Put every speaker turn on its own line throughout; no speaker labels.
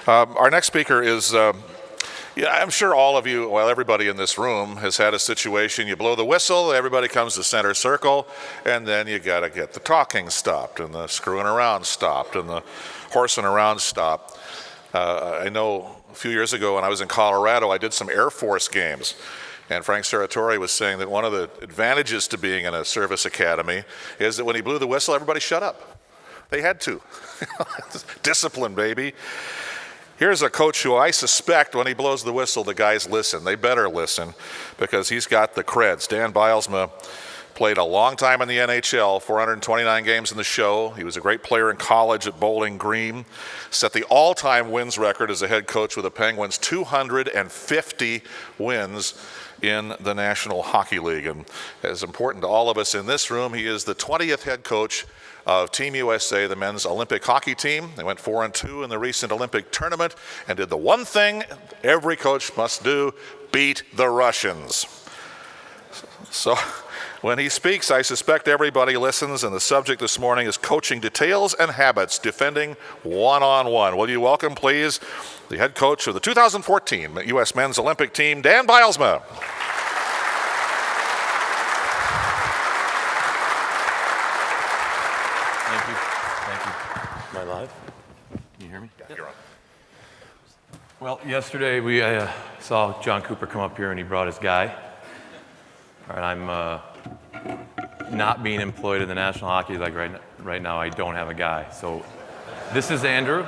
Our next speaker is, I'm sure all of you, well, everybody in this room has had a situation. You blow the whistle, everybody comes to center circle, and then you got to get the talking stopped, and the screwing around stopped, and the horsing around stopped. I know a few years ago when I was in Colorado, I did some Air Force games. And Frank Serratore was saying that one of the advantages to being in a service academy is that when he blew the whistle, everybody shut up. They had to. Discipline, baby. Here's a coach who I suspect when he blows the whistle, the guys listen. They better listen because he's got the creds. Dan Bylsma played a long time in the NHL, 429 games in the show. He was a great player in college at Bowling Green. Set the all-time wins record as a head coach with the Penguins, 250 wins in the National Hockey League. And as important to all of us in this room, he is the 20th head coach of Team USA, the men's Olympic hockey team. They went 4-2 in the recent Olympic tournament and did the one thing every coach must do: beat the Russians. So when he speaks, I suspect everybody listens, and the subject this morning is coaching details and habits, defending one-on-one. Will you welcome, please, the head coach of the 2014 U.S. men's Olympic team, Dan Bylsma.
Thank you. Thank you. Am I live? Can you hear me?
Yeah, you're on.
Well, yesterday we saw John Cooper come up here and he brought his guy. All right, I'm not being employed in the National Hockey League right now. I don't have a guy. So this is Andrew.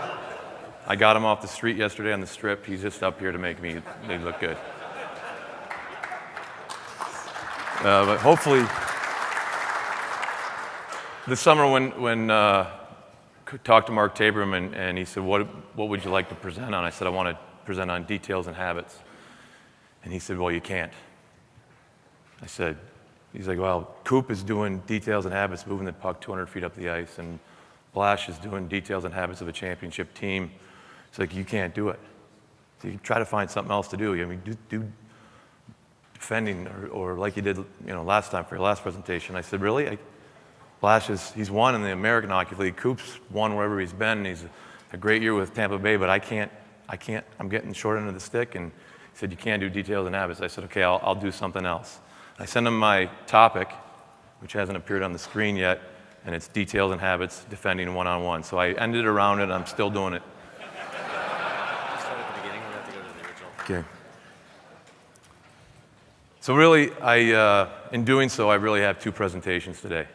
I got him off the street yesterday on the strip. He's just up here to make me look good. But hopefully, this summer when talked to Mark Taberman and he said, what would you like to present on? I said, I want to present on details and habits. And he said, well, you can't. I said, he's like, well, Coop is doing details and habits, moving the puck 200 feet up the ice, and Blash is doing details and habits of a championship team. It's like, you can't do it. So you try to find something else to do. I mean, do defending or like you did, last time for your last presentation. I said, really? Blash he's won in the American Hockey League. Coop's won wherever he's been. He's a great year with Tampa Bay, but I can't, I'm getting the short end of the stick. And he said, you can't do details and habits. I said, okay, I'll do something else. I sent him my topic, which hasn't appeared on the screen yet, and it's details and habits, defending one-on-one. So I ended around it, and I'm still doing it.
Start at the beginning, we have to go to the original.
Okay. So really, in doing so, I really have two presentations today.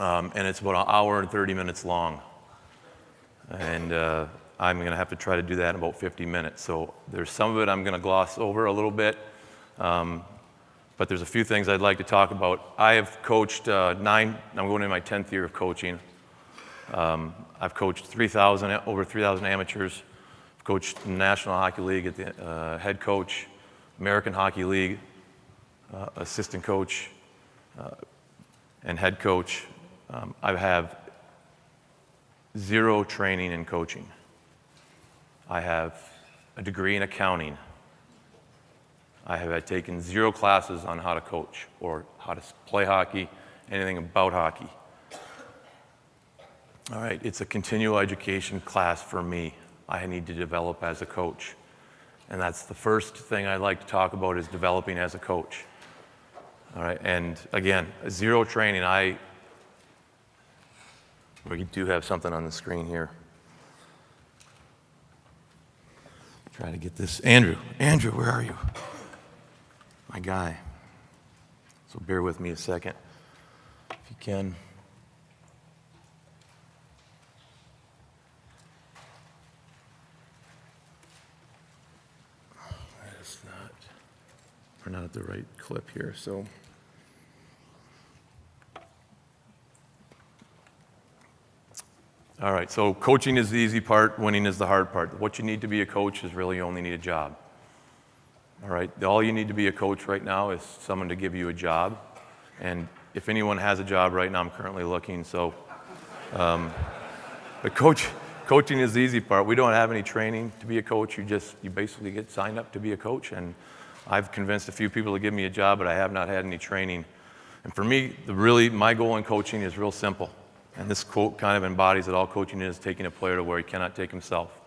And it's about an hour and 30 minutes long. And I'm going to have to try to do that in about 50 minutes. So there's some of it I'm going to gloss over a little bit. But there's a few things I'd like to talk about. I have coached I'm going into my 10th year of coaching. I've coached over 3,000 amateurs. I've coached the National Hockey League at the head coach, American Hockey League, assistant coach, and head coach. I have zero training in coaching. I have a degree in accounting. I have taken zero classes on how to coach or how to play hockey, anything about hockey. All right, it's a continual education class for me. I need to develop as a coach. And that's the first thing I'd like to talk about is developing as a coach. All right, and again, zero training. We do have something on the screen here. Try to get this. Andrew, where are you? My guy. So bear with me a second, if you can. We're not at the right clip here, so. All right, so coaching is the easy part, winning is the hard part. What you need to be a coach is really you only need a job. All right, all you need to be a coach right now is someone to give you a job. And if anyone has a job right now, I'm currently looking, so. But coaching is the easy part. We don't have any training to be a coach. You basically get signed up to be a coach. And I've convinced a few people to give me a job, but I have not had any training. And for me, my goal in coaching is real simple. And this quote kind of embodies that all coaching is taking a player to where he cannot take himself.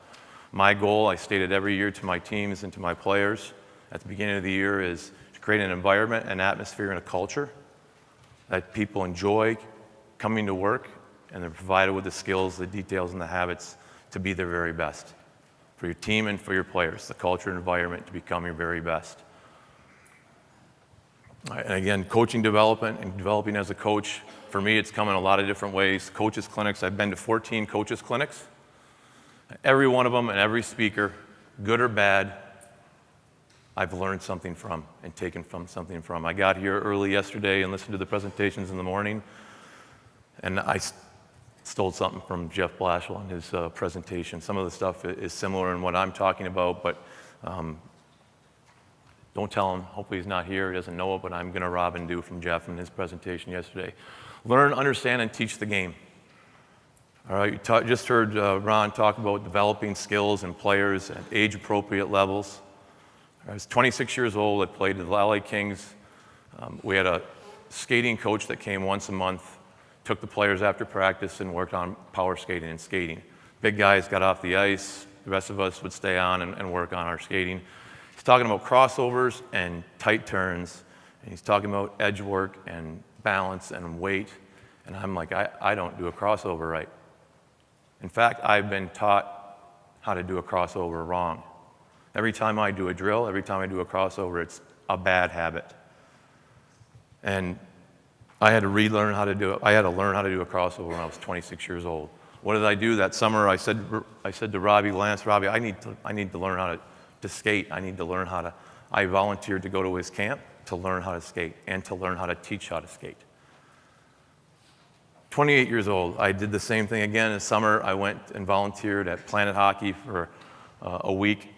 My goal, I stated every year to my teams and to my players at the beginning of the year, is to create an environment, an atmosphere, and a culture that people enjoy coming to work, and they're provided with the skills, the details, and the habits to be their very best. For your team and for your players, the culture and environment to become your very best. And again, coaching development and developing as a coach, for me, it's come in a lot of different ways. Coaches clinics, I've been to 14 coaches clinics. Every one of them and every speaker, good or bad, I've learned something from and taken from something from. I got here early yesterday and listened to the presentations in the morning, and I stole something from Jeff Blashill in his presentation. Some of the stuff is similar in what I'm talking about, but don't tell him. Hopefully he's not here. He doesn't know it, but I'm going to rob and do from Jeff in his presentation yesterday. Learn, understand, and teach the game. All right, you just heard Ron talk about developing skills in players at age-appropriate levels. I was 26 years old. I played with the LA Kings. We had a skating coach that came once a month, took the players after practice and worked on power skating and skating. Big guys got off the ice. The rest of us would stay on and work on our skating. He's talking about crossovers and tight turns, and he's talking about edge work and balance and weight. And I'm like, I don't do a crossover right. In fact, I've been taught how to do a crossover wrong. Every time I do a drill, every time I do a crossover, it's a bad habit. And I had to relearn how to do it. I had to learn how to do a crossover when I was 26 years old. What did I do that summer? I said to Robbie Lance, Robbie, I need to learn how to skate. I need to learn how to. I volunteered to go to his camp to learn how to skate and to learn how to teach how to skate. 28 years old, I did the same thing again in summer. I went and volunteered at Planet Hockey for a week,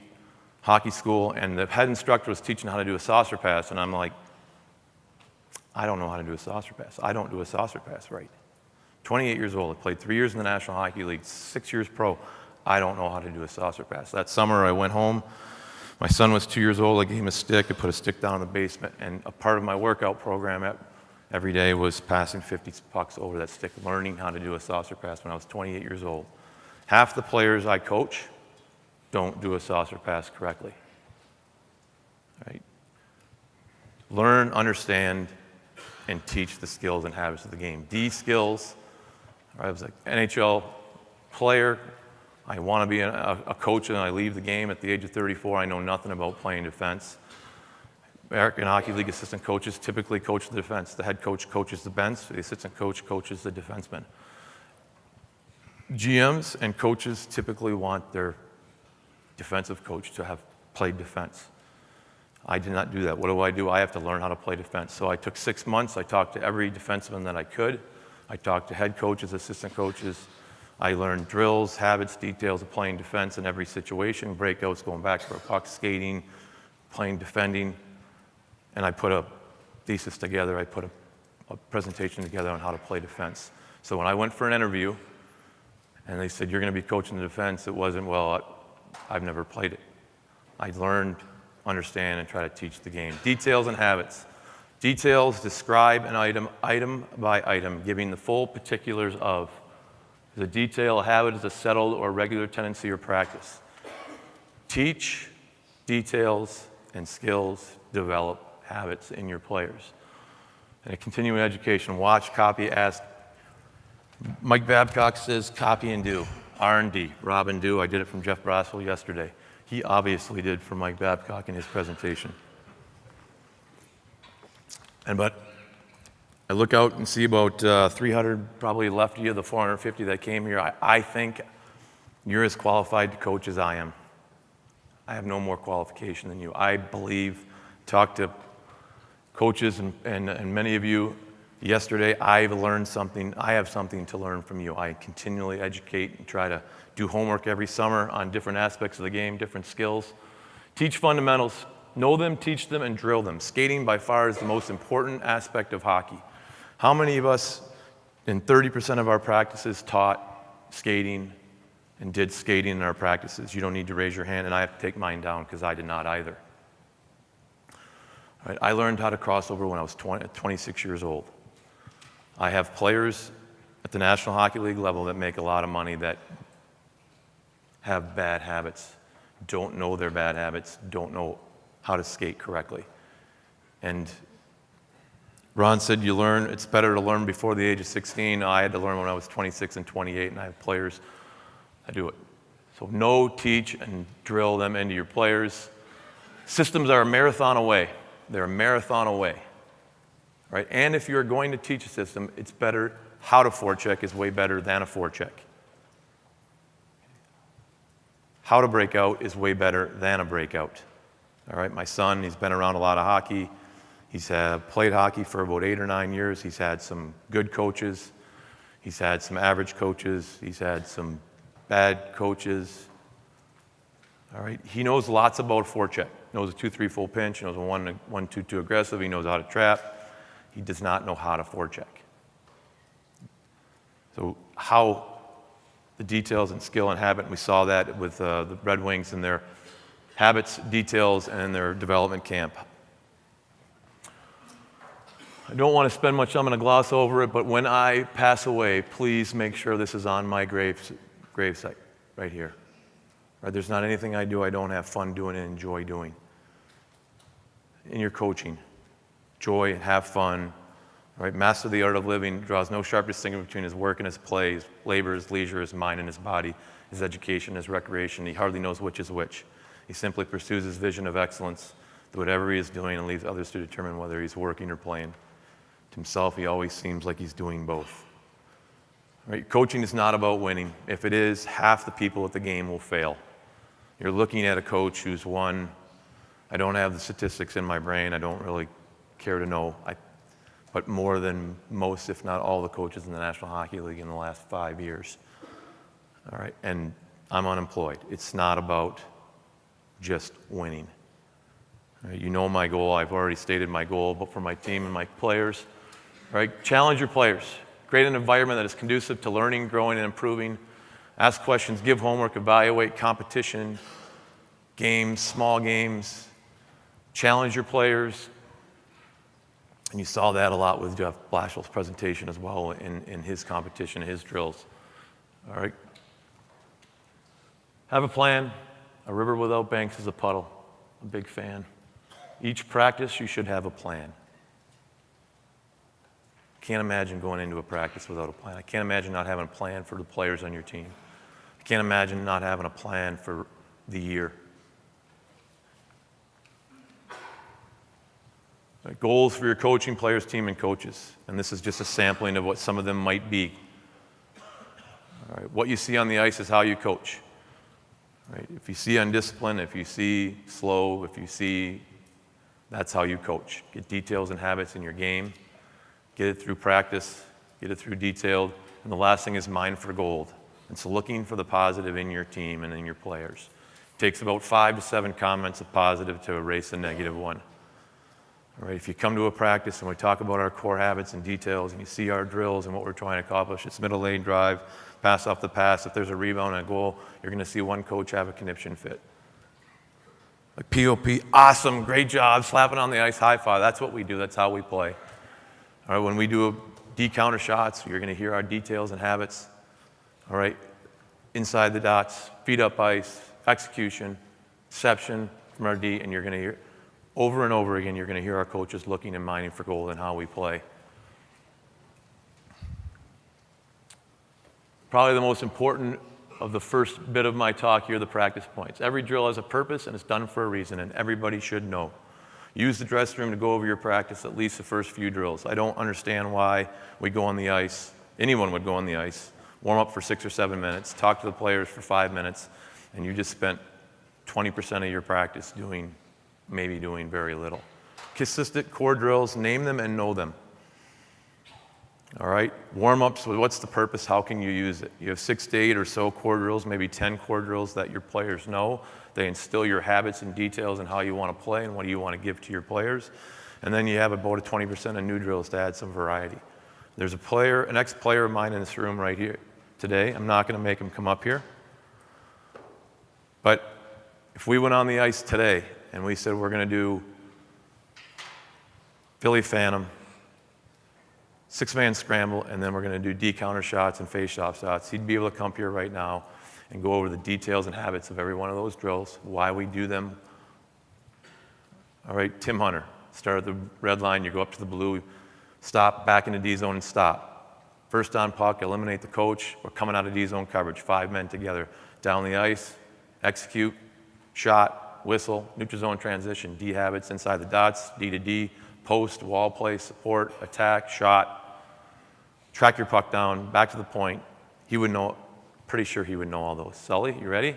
hockey school, and the head instructor was teaching how to do a saucer pass, and I'm like, I don't know how to do a saucer pass. I don't do a saucer pass right. 28 years old, I played 3 years in the National Hockey League, 6 years pro. I don't know how to do a saucer pass. That summer I went home. My son was 2 years old. I gave him a stick. I put a stick down in the basement, and a part of my workout program every day was passing 50 pucks over that stick, learning how to do a saucer pass when I was 28 years old. Half the players I coach don't do a saucer pass correctly. Right? Learn, understand, and teach the skills and habits of the game. D skills. I was an NHL player. I want to be a coach, and I leave the game at the age of 34. I know nothing about playing defense. American Hockey League assistant coaches typically coach the defense. The head coach coaches the bench. The assistant coach coaches the defenseman. GMs and coaches typically want their defensive coach to have played defense. I did not do that. What do? I have to learn how to play defense. So I took 6 months. I talked to every defenseman that I could. I talked to head coaches, assistant coaches. I learned drills, habits, details of playing defense in every situation, breakouts, going back for a puck, skating, playing, defending. And I put a thesis together. I put a presentation together on how to play defense. So when I went for an interview, and they said, you're going to be coaching the defense, it wasn't, well, I've never played it. I learned, understand, and try to teach the game. Details and habits. Details describe an item, item by item, giving the full particulars of. The detail, a habit is a settled or regular tendency or practice. Teach, details, and skills develop habits in your players. And a continuing education, watch, copy, ask. Mike Babcock says copy and do, R&D, Rob and do. I did it from Jeff Braswell yesterday. He obviously did for Mike Babcock in his presentation. But I look out and see about 300 probably left of you, the 450 that came here. I think you're as qualified to coach as I am. I have no more qualification than you. I believe, talked to coaches and many of you yesterday, I've learned something. I have something to learn from you. I continually educate and try to do homework every summer on different aspects of the game, different skills. Teach fundamentals. Know them, teach them, and drill them. Skating by far is the most important aspect of hockey. How many of us in 30% of our practices taught skating and did skating in our practices? You don't need to raise your hand, and I have to take mine down because I did not either. Right, I learned how to cross over when I was 26 years old. I have players at the National Hockey League level that make a lot of money that have bad habits, don't know their bad habits, don't know how to skate correctly. And Ron said it's better to learn before the age of 16. I had to learn when I was 26 and 28, and I have players that do it. So know, teach, and drill them into your players. Systems are a marathon away. They're a marathon away, right? And if you're going to teach a system, it's better. How to forecheck is way better than a forecheck. How to break out is way better than a breakout. All right, my son, he's been around a lot of hockey. He's played hockey for about 8 or 9 years. He's had some good coaches. He's had some average coaches. He's had some bad coaches. All right, he knows lots about forecheck. Knows a 2-3 full pinch. Knows a 1-2 aggressive. He knows how to trap. He does not know how to forecheck. So how the details and skill and habit, and we saw that with the Red Wings and their habits, details, and their development camp. I don't want to spend much time, I'm going to gloss over it, but when I pass away, please make sure this is on my gravesite right here. Right? There's not anything I do I don't have fun doing and enjoy doing. In your coaching, joy, have fun. Right? Master the art of living, draws no sharp distinction between his work and his play, his labor, his leisure, his mind and his body, his education, his recreation. He hardly knows which is which. He simply pursues his vision of excellence through whatever he is doing and leaves others to determine whether he's working or playing. To himself, he always seems like he's doing both. Right? Coaching is not about winning. If it is, half the people at the game will fail. You're looking at a coach who's won. I don't have the statistics in my brain. I don't really care to know. But more than most, if not all, the coaches in the National Hockey League in the last 5 years. All right, and I'm unemployed. It's not about just winning. All right, you know my goal. I've already stated my goal, but for my team and my players, all right, challenge your players. Create an environment that is conducive to learning, growing, and improving. Ask questions, give homework, evaluate competition, games, small games. Challenge your players. And you saw that a lot with Jeff Blashill's presentation as well in his competition, his drills. All right. Have a plan. A river without banks is a puddle. I'm a big fan. Each practice, you should have a plan. Can't imagine going into a practice without a plan. I can't imagine not having a plan for the players on your team. I can't imagine not having a plan for the year. Goals for your coaching, players, team, and coaches. And this is just a sampling of what some of them might be. All right. What you see on the ice is how you coach. Right. If you see undisciplined, if you see slow, if you see, that's how you coach. Get details and habits in your game. Get it through practice. Get it through detailed. And the last thing is mind for gold. And so looking for the positive in your team and in your players. It takes about 5 to 7 comments of positive to erase the negative one. All right, if you come to a practice and we talk about our core habits and details and you see our drills and what we're trying to accomplish, it's middle lane drive, pass off the pass. If there's a rebound and a goal, you're going to see one coach have a conniption fit. Like POP, awesome, great job, slapping on the ice, high five. That's what we do. That's how we play. All right, when we do D-counter shots, you're going to hear our details and habits. All right, inside the dots, feet up ice, execution, reception from our D, and you're going to hear over and over again, you're going to hear our coaches looking and mining for goal and how we play. Probably the most important of the first bit of my talk here, the practice points. Every drill has a purpose and it's done for a reason, and everybody should know. Use the dressing room to go over your practice at least the first few drills. I don't understand why we go on the ice, anyone would go on the ice, warm up for 6 or 7 minutes, talk to the players for 5 minutes, and you just spent 20% of your practice doing very little. Consistent core drills, name them and know them. All right, warm-ups, what's the purpose? How can you use it? You have 6 to 8 or so core drills, maybe 10 core drills that your players know. They instill your habits and details and how you want to play and what do you want to give to your players. And then you have about a 20% of new drills to add some variety. There's an ex-player of mine in this room right here today. I'm not going to make him come up here. But if we went on the ice today and we said we're going to do Philly Phantom, 6-man scramble, and then we're going to do D-counter shots and face-off shots. He'd be able to come here right now and go over the details and habits of every one of those drills, why we do them. All right, Tim Hunter, start at the red line, you go up to the blue, stop, back into D-zone and stop. First on puck, eliminate the coach. We're coming out of D-zone coverage, 5 men together. Down the ice, execute, shot, whistle, neutral zone transition, D habits inside the dots, D to D, post, wall play, support, attack, shot. Track your puck down, back to the point. He would know, pretty sure he would know all those. Sully, you ready?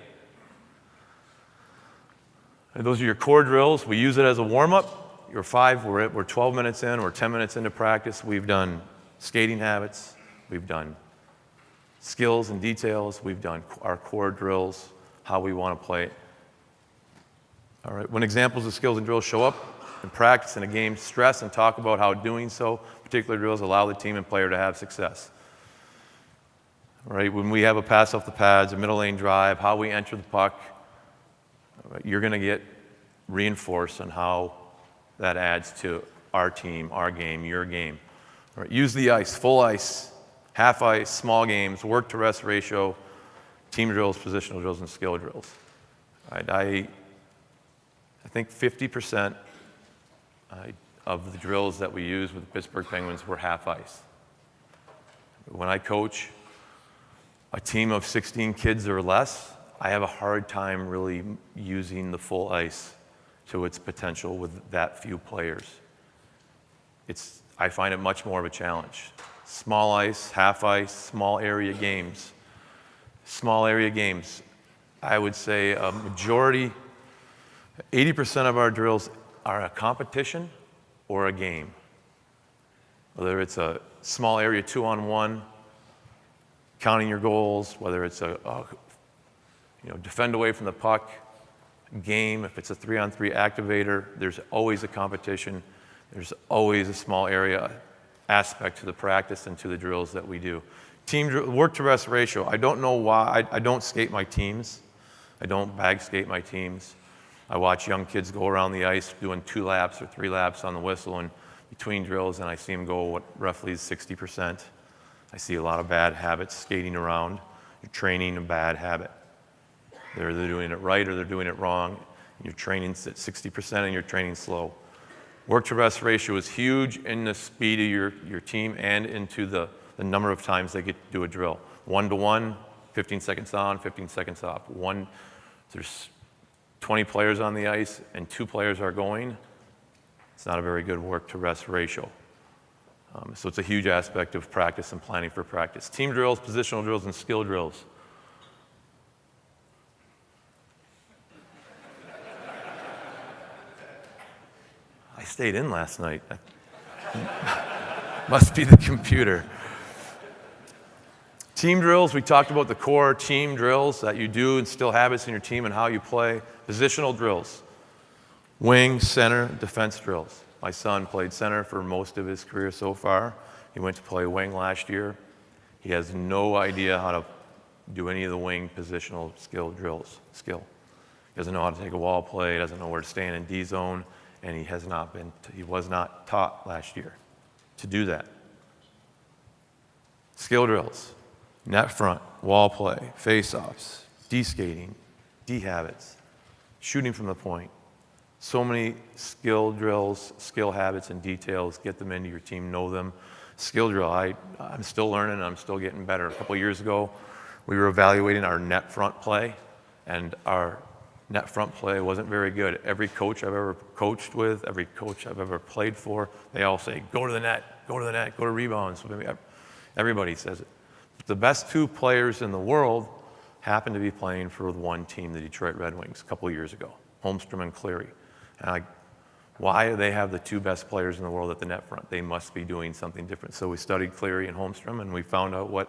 And those are your core drills. We use it as a warm-up. You're 5, we're 12 minutes in, we're 10 minutes into practice. We've done skating habits, we've done skills and details, we've done our core drills, how we want to play it. All right, when examples of skills and drills show up in practice in a game, stress and talk about how doing so, particular drills allow the team and player to have success. All right, when we have a pass off the pads, a middle lane drive, how we enter the puck, you're going to get reinforced on how that adds to our team, our game, your game. All right, use the ice, full ice, half ice, small games, work to rest ratio, team drills, positional drills, and skill drills. All right, I think 50% of the drills that we use with the Pittsburgh Penguins were half ice. When I coach a team of 16 kids or less, I have a hard time really using the full ice to its potential with that few players. I find it much more of a challenge. Small ice, half ice, small area games. Small area games, I would say a majority, 80% of our drills are a competition or a game. Whether it's a small area 2-on-1, counting your goals, whether it's defend away from the puck, game, if it's a 3-on-3 activator, there's always a competition. There's always a small area aspect to the practice and to the drills that we do. Team work to rest ratio. I don't know why. I don't skate my teams. I don't bag skate my teams. I watch young kids go around the ice doing 2 laps or 3 laps on the whistle and between drills, and I see them go roughly 60%. I see a lot of bad habits skating around. You're training a bad habit. They're doing it right or they're doing it wrong. You're training at 60% and you're training slow. Work to rest ratio is huge in the speed of your team and into the number of times they get to do a drill. 1-to-1, 15 seconds on, 15 seconds off. There's 20 players on the ice and 2 players are going. It's not a very good work to rest ratio. So it's a huge aspect of practice and planning for practice. Team drills, positional drills, and skill drills. I stayed in last night. Must be the computer. Team drills, we talked about the core team drills that you do, instill habits in your team and how you play. Positional drills, wing, center, defense drills. My son played center for most of his career so far. He went to play wing last year. He has no idea how to do any of the wing positional skill drills. He doesn't know how to take a wall play, doesn't know where to stand in D zone, and he was not taught last year to do that. Skill drills, net front, wall play, face-offs, D-skating, D-habits, shooting from the point. So many skill drills, skill habits, and details. Get them into your team, know them. Skill drill, I'm still learning, I'm still getting better. A couple years ago, we were evaluating our net front play, and our net front play wasn't very good. Every coach I've ever coached with, every coach I've ever played for, they all say, go to the net, go to the net, go to rebounds. Everybody says it. But the best 2 players in the world happened to be playing for one team, the Detroit Red Wings, a couple of years ago, Holmstrom and Cleary. And why do they have the 2 best players in the world at the net front? They must be doing something different. So we studied Cleary and Holmstrom, and we found out what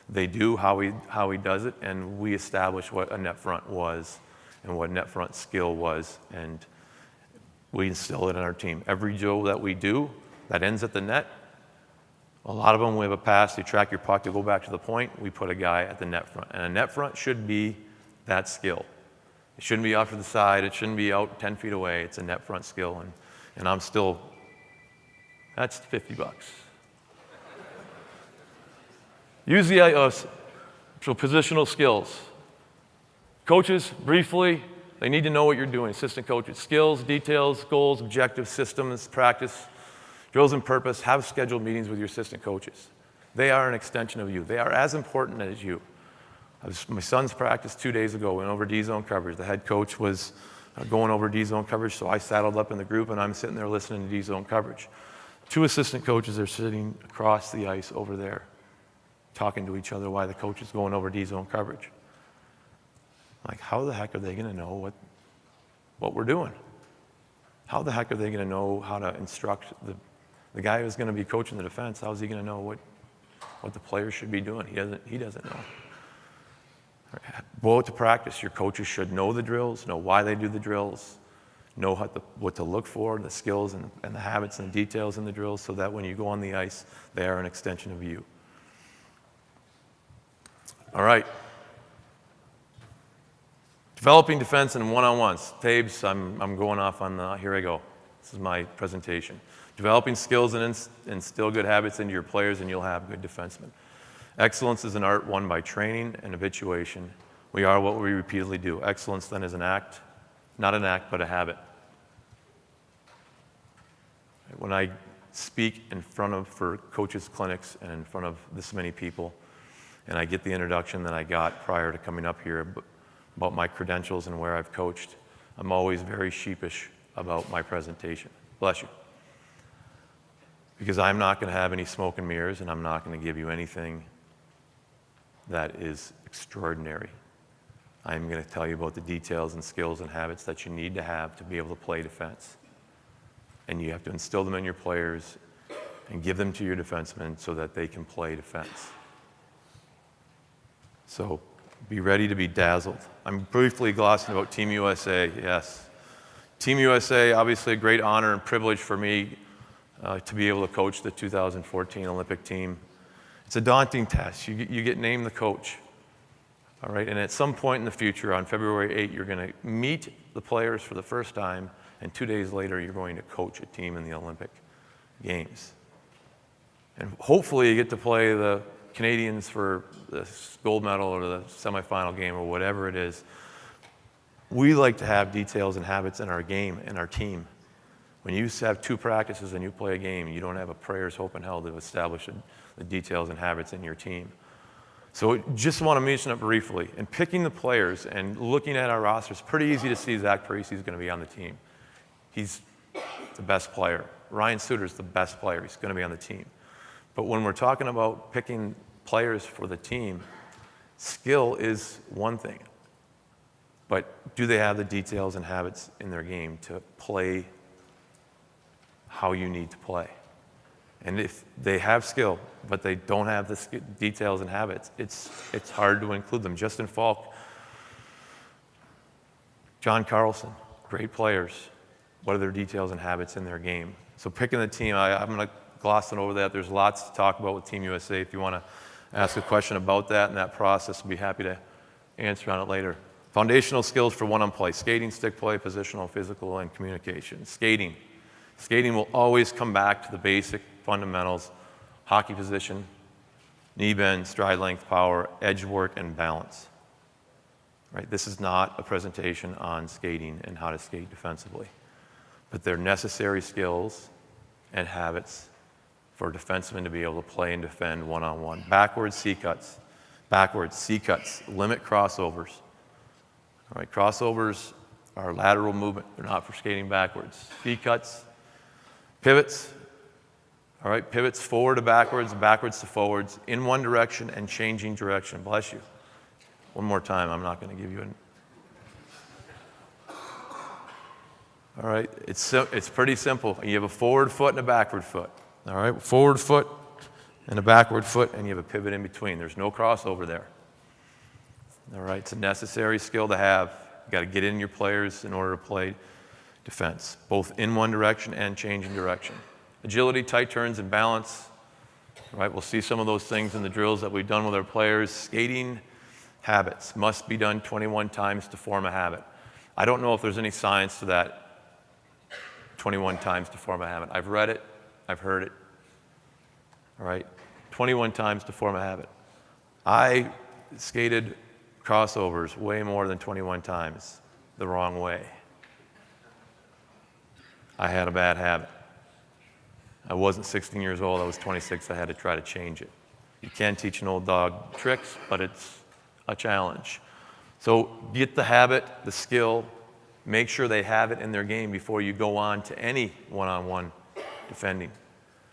they do, how he does it, and we established what a net front was and what net front skill was, and we instill it in our team. Every drill that we do that ends at the net, a lot of them we have a pass, you track your puck, you go back to the point, we put a guy at the net front. And a net front should be that skill. It shouldn't be off to the side, it shouldn't be out 10 feet away, it's a net front skill, and I'm still, that's $50. Use the positional skills. Coaches, briefly, they need to know what you're doing. Assistant coaches, skills, details, goals, objectives, systems, practice, drills and purpose. Have scheduled meetings with your assistant coaches. They are an extension of you. They are as important as you. My son's practice 2 days ago, went over D-zone coverage. The head coach was going over D-zone coverage, so I saddled up in the group, and I'm sitting there listening to D-zone coverage. 2 assistant coaches are sitting across the ice over there, talking to each other while the coach is going over D-zone coverage. Like, how the heck are they going to know what we're doing? How the heck are they going to know how to instruct the guy who's going to be coaching the defense? How is he going to know what the players should be doing? He doesn't know. Go out to practice. Your coaches should know the drills, know why they do the drills, know what to look for, the skills and the habits and the details in the drills, so that when you go on the ice, they are an extension of you. All right. Developing defense in one-on-ones. Tabes, I'm going off on here I go. This is my presentation. Developing skills and instill good habits into your players, and you'll have good defensemen. Excellence is an art won by training and habituation. We are what we repeatedly do. Excellence then is an act, not an act, but a habit. When I speak for coaches' clinics and in front of this many people, and I get the introduction that I got prior to coming up here about my credentials and where I've coached, I'm always very sheepish about my presentation. Bless you. Because I'm not going to have any smoke and mirrors, and I'm not going to give you anything that is extraordinary. I'm going to tell you about the details and skills and habits that you need to have to be able to play defense. And you have to instill them in your players and give them to your defensemen so that they can play defense. So be ready to be dazzled. I'm briefly glossing about Team USA, yes. Team USA, obviously a great honor and privilege for me to be able to coach the 2014 Olympic team. It's a daunting task. You get named the coach, all right? And at some point in the future, on February 8th, you're going to meet the players for the first time, and 2 days later, you're going to coach a team in the Olympic Games. And hopefully you get to play the Canadians for the gold medal or the semifinal game or whatever it is. We like to have details and habits in our game, in our team. When you have 2 practices and you play a game, you don't have a prayers, hope, and hell to establish the details and habits in your team. So just want to mention it briefly. In picking the players and looking at our roster, it's pretty easy to see Zach Parisi is going to be on the team. He's the best player. Ryan Suter's the best player. He's going to be on the team. But when we're talking about picking players for the team, skill is one thing. But do they have the details and habits in their game to play how you need to play? And if they have skill, but they don't have the details and habits, it's hard to include them. Justin Falk, John Carlson, great players. What are their details and habits in their game? So picking the team, I'm going to gloss it over that. There's lots to talk about with Team USA. If you want to ask a question about that and that process, I'll be happy to answer on it later. Foundational skills for one-on play: skating, stick play, positional, physical, and communication. Skating. Skating will always come back to the basic fundamentals: hockey position, knee bend, stride length, power, edge work, and balance. Right? This is not a presentation on skating and how to skate defensively, but they're necessary skills and habits for defensemen to be able to play and defend one-on-one. Backwards C-cuts. Backwards C-cuts. Limit crossovers. All right, crossovers are lateral movement. They're not for skating backwards. C-cuts. Pivots. All right, pivots forward to backwards, backwards to forwards, in one direction and changing direction. Bless you. One more time. I'm not going to give you an... All right, it's pretty simple. You have a forward foot and a backward foot. All right, forward foot and a backward foot, and you have a pivot in between. There's no crossover there. All right, it's a necessary skill to have. You got to get in your players in order to play defense, both in one direction and changing direction. Agility, tight turns, and balance. All right, we'll see some of those things in the drills that we've done with our players. Skating habits must be done 21 times to form a habit. I don't know if there's any science to that. 21 times to form a habit. I've read it. I've heard it. All right? 21 times to form a habit. I skated crossovers way more than 21 times the wrong way. I had a bad habit. I wasn't 16 years old, I was 26, I had to try to change it. You can teach an old dog tricks, but it's a challenge. So get the habit, the skill, make sure they have it in their game before you go on to any one-on-one defending,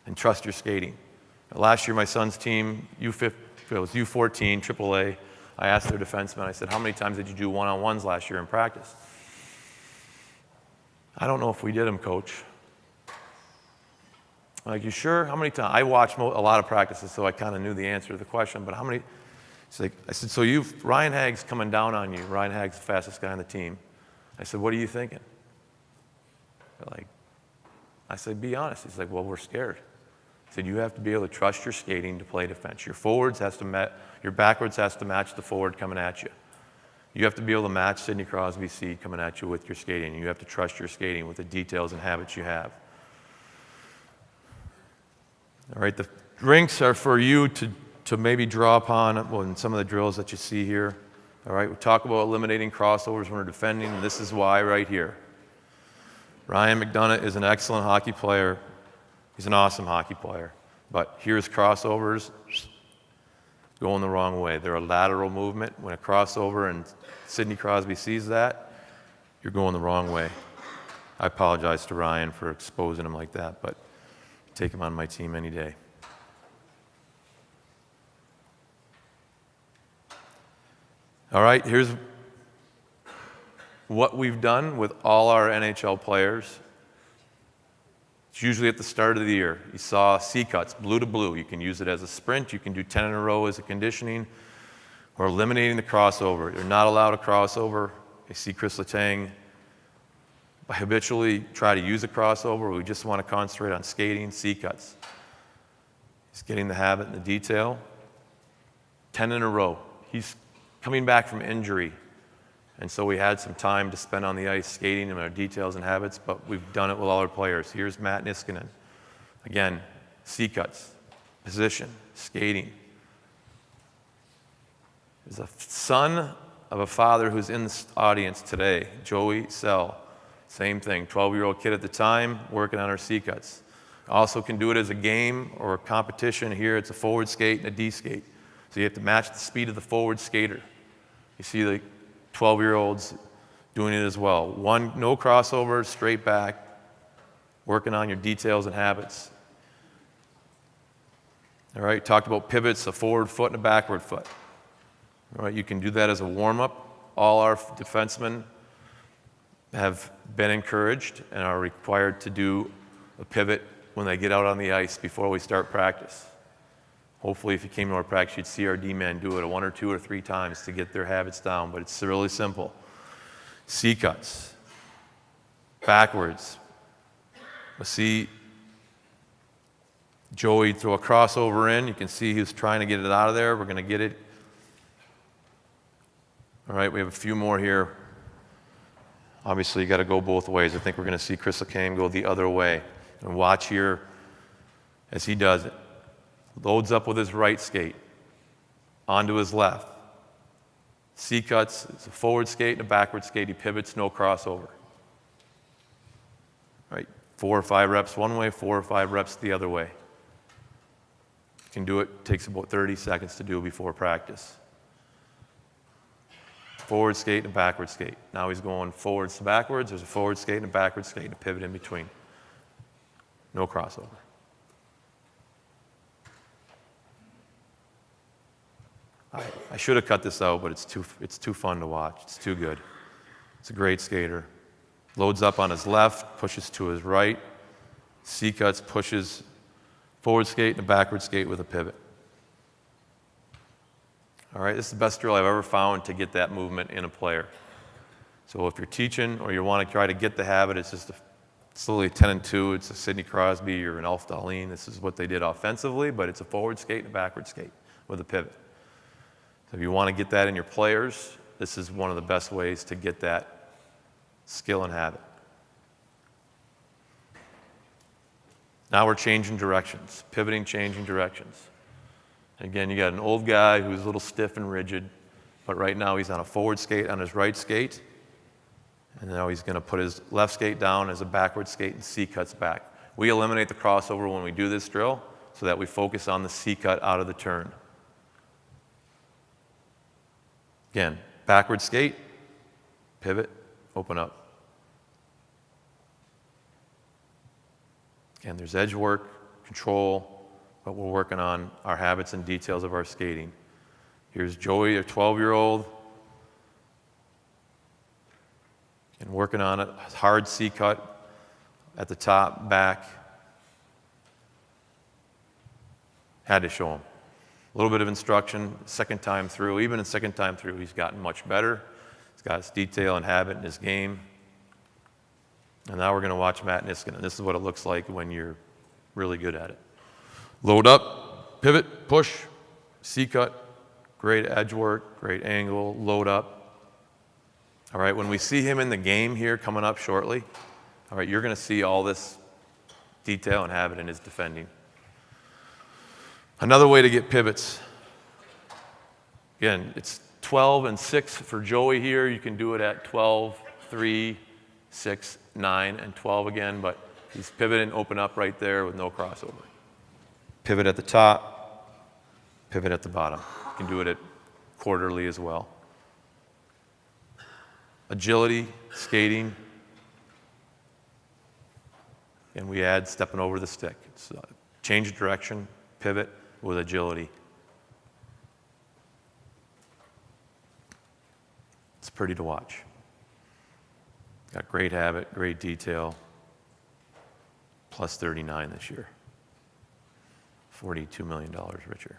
and trust your skating. Last year, my son's team, it was U14, AAA, I asked their defenseman, I said, how many times did you do one-on-ones last year in practice? I don't know if we did them, coach. I'm like, you sure? How many times? I watched a lot of practices, so I kind of knew the answer to the question, but how many? He's like, I said, so Ryan Hagg's coming down on you. Ryan Hagg's the fastest guy on the team. I said, what are you thinking? They're like, I said, be honest. He's like, well, we're scared. I said, you have to be able to trust your skating to play defense. Your backwards has to match the forward coming at you. You have to be able to match Sidney Crosby's seed coming at you with your skating. You have to trust your skating with the details and habits you have. All right, the rinks are for you to maybe draw upon in some of the drills that you see here. All right, we talk about eliminating crossovers when we're defending, and this is why right here. Ryan McDonough is an excellent hockey player. He's an awesome hockey player. But here's crossovers going the wrong way. They're a lateral movement. When a crossover and Sidney Crosby sees that, you're going the wrong way. I apologize to Ryan for exposing him like that, but take him on my team any day. All right, here's what we've done with all our NHL players. It's usually at the start of the year. You saw C-cuts, blue to blue. You can use it as a sprint. You can do 10 in a row as a conditioning. We're eliminating the crossover. You're not allowed a crossover. You see Chris Letang habitually try to use a crossover. We just want to concentrate on skating, C-cuts. He's getting the habit and the detail. 10 in a row. He's coming back from injury, and so we had some time to spend on the ice skating and our details and habits, but we've done it with all our players. Here's Matt Niskanen. Again, C-cuts, position, skating. There's a son of a father who's in the audience today, Joey Sell. Same thing, 12-year-old kid at the time, working on our C-cuts. Also can do it as a game or a competition. Here it's a forward skate and a D skate. So you have to match the speed of the forward skater. You see the 12-year-olds doing it as well. No crossover, straight back, working on your details and habits. All right, talked about pivots, a forward foot and a backward foot. All right, you can do that as a warm-up. All our defensemen have been encouraged and are required to do a pivot when they get out on the ice before we start practice. Hopefully, if you came to our practice, you'd see our D-men do it 1 or 2 or 3 times to get their habits down, but it's really simple. C-cuts, backwards. We'll see Joey throw a crossover in. You can see he's trying to get it out of there. We're going to get it. All right, we have a few more here. Obviously, you got to go both ways. I think we're going to see Chris Letang go the other way. And watch here as he does it. Loads up with his right skate, onto his left. C-cuts, it's a forward skate and a backward skate. He pivots, no crossover. Right, 4 or 5 reps one way, 4 or 5 reps the other way. You can do it, takes about 30 seconds to do before practice. Forward skate and a backward skate. Now he's going forwards to backwards. There's a forward skate and a backward skate and a pivot in between. No crossover. I should have cut this out, but it's too fun to watch. It's too good. It's a great skater. Loads up on his left, pushes to his right. C-cuts, pushes forward skate and a backward skate with a pivot. All right, this is the best drill I've ever found to get that movement in a player. So if you're teaching or you want to try to get the habit, it's literally 10 and 2. It's a Sidney Crosby or an Alf Dahlin. This is what they did offensively, but it's a forward skate and a backward skate with a pivot. So if you want to get that in your players, this is one of the best ways to get that skill and habit. Now we're changing directions, pivoting, changing directions. Again, you got an old guy who's a little stiff and rigid, but right now he's on a forward skate on his right skate, and now he's going to put his left skate down as a backward skate and C-cuts back. We eliminate the crossover when we do this drill so that we focus on the C-cut out of the turn. Again, backward skate, pivot, open up. Again, there's edge work, control, but we're working on our habits and details of our skating. Here's Joey, a 12-year-old, and working on it. Hard C-cut at the top, back. Had to show him. A little bit of instruction, second time through. Even in second time through, he's gotten much better. He's got his detail and habit in his game. And now we're going to watch Matt Niskanen, and this is what it looks like when you're really good at it. Load up, pivot, push, C-cut, great edge work, great angle, load up. All right, when we see him in the game here coming up shortly, all right, you're going to see all this detail and habit in his defending. Another way to get pivots. Again, it's 12 and 6 for Joey here. You can do it at 12, 3, 6, 9, and 12 again, but he's pivot and open up right there with no crossover. Pivot at the top, pivot at the bottom. You can do it at quarterly as well. Agility, skating, and we add stepping over the stick. It's change of direction, pivot with agility. It's pretty to watch. Got great habit, great detail, plus 39 this year. $42 million richer.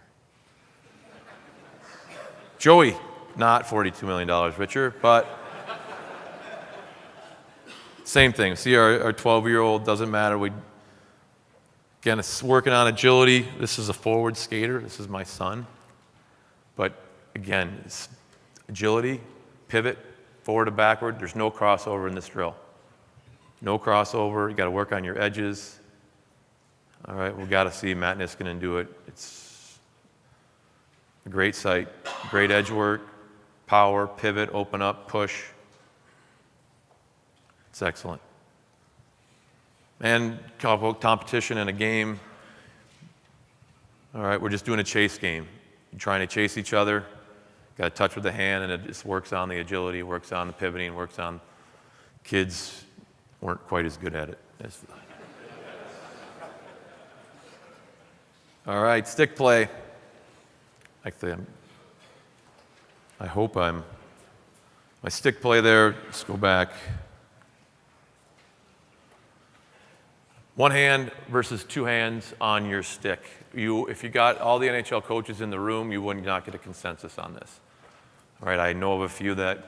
Joey, not $42 million richer, but same thing. See, our 12-year-old, doesn't matter. Again, it's working on agility. This is a forward skater. This is my son. But again, it's agility, pivot, forward to backward. There's no crossover in this drill. No crossover. You got to work on your edges. All right, we've got to see Matt Niskanen do it. It's a great sight, great edge work, power, pivot, open up, push. It's excellent. And competition in a game. All right, we're just doing a chase game. You're trying to chase each other. Got to touch with the hand, and it just works on the agility, works on the pivoting, works on. Kids weren't quite as good at it. All right, stick play. Actually, I hope my stick play there, let's go back. One hand versus two hands on your stick. If you got all the NHL coaches in the room, you would not get a consensus on this. All right, I know of a few that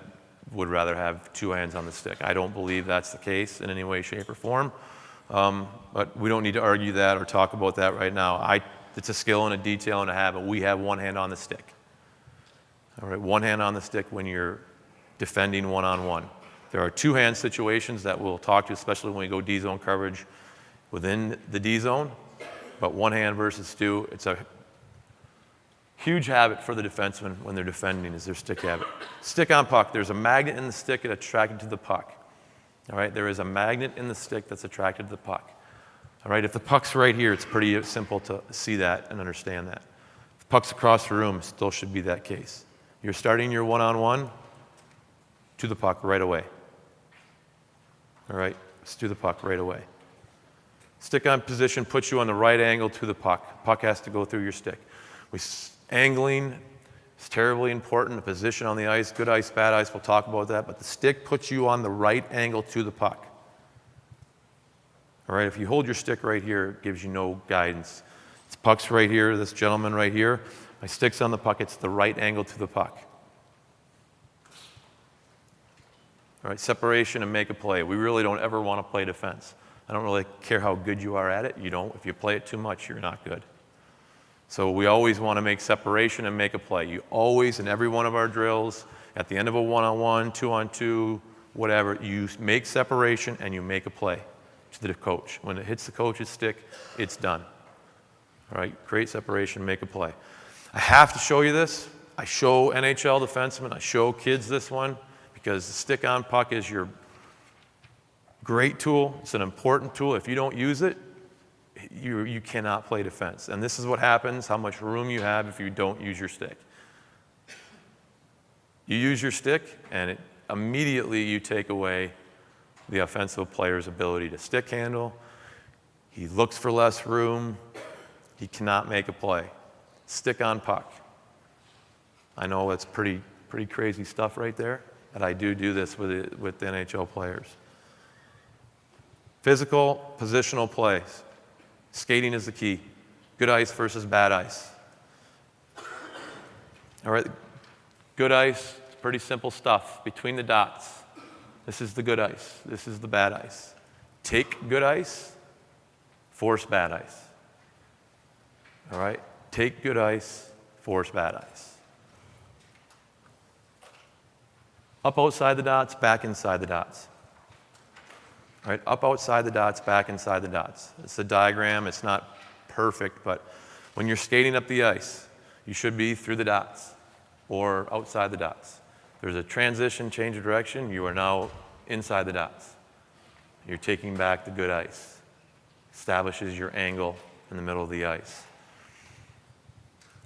would rather have two hands on the stick. I don't believe that's the case in any way, shape, or form. But we don't need to argue that or talk about that right now. It's a skill and a detail and a habit. We have one hand on the stick. All right, one hand on the stick when you're defending one-on-one. There are two-hand situations that we'll talk to, especially when we go D-zone coverage within the D-zone. But one hand versus two, it's a huge habit for the defenseman when they're defending is their stick habit. Stick on puck. There's a magnet in the stick that's attracted to the puck. All right, there is a magnet in the stick that's attracted to the puck. All right, if the puck's right here, it's pretty simple to see that and understand that. If the puck's across the room, it still should be that case. You're starting your one-on-one to the puck right away. All right, let's do the puck right away. Stick on position puts you on the right angle to the puck. Puck has to go through your stick. Angling is terribly important. The position on the ice, good ice, bad ice, we'll talk about that. But the stick puts you on the right angle to the puck. All right, if you hold your stick right here, it gives you no guidance. The puck's right here, this gentleman right here. My stick's on the puck, it's the right angle to the puck. All right, separation and make a play. We really don't ever want to play defense. I don't really care how good you are at it. You don't. If you play it too much, you're not good. So we always want to make separation and make a play. You always, in every one of our drills, at the end of a one-on-one, two-on-two, whatever, you make separation and you make a play to the coach. When it hits the coach's stick, it's done. All right, create separation, make a play. I have to show you this. I show NHL defensemen, I show kids this one, because the stick-on puck is your great tool. It's an important tool. If you don't use it, you cannot play defense. And this is what happens, how much room you have if you don't use your stick. You use your stick, and immediately you take away the offensive player's ability to stick handle. He looks for less room. He cannot make a play. Stick on puck. I know it's pretty crazy stuff right there, but I do this with the NHL players. Physical, positional plays. Skating is the key. Good ice versus bad ice. All right, good ice, pretty simple stuff. Between the dots. This is the good ice. This is the bad ice. Take good ice, force bad ice. All right? Take good ice, force bad ice. Up outside the dots, back inside the dots. All right? Up outside the dots, back inside the dots. It's a diagram. It's not perfect, but when you're skating up the ice, you should be through the dots or outside the dots. There's a transition, change of direction. You are now inside the dots. You're taking back the good ice. Establishes your angle in the middle of the ice.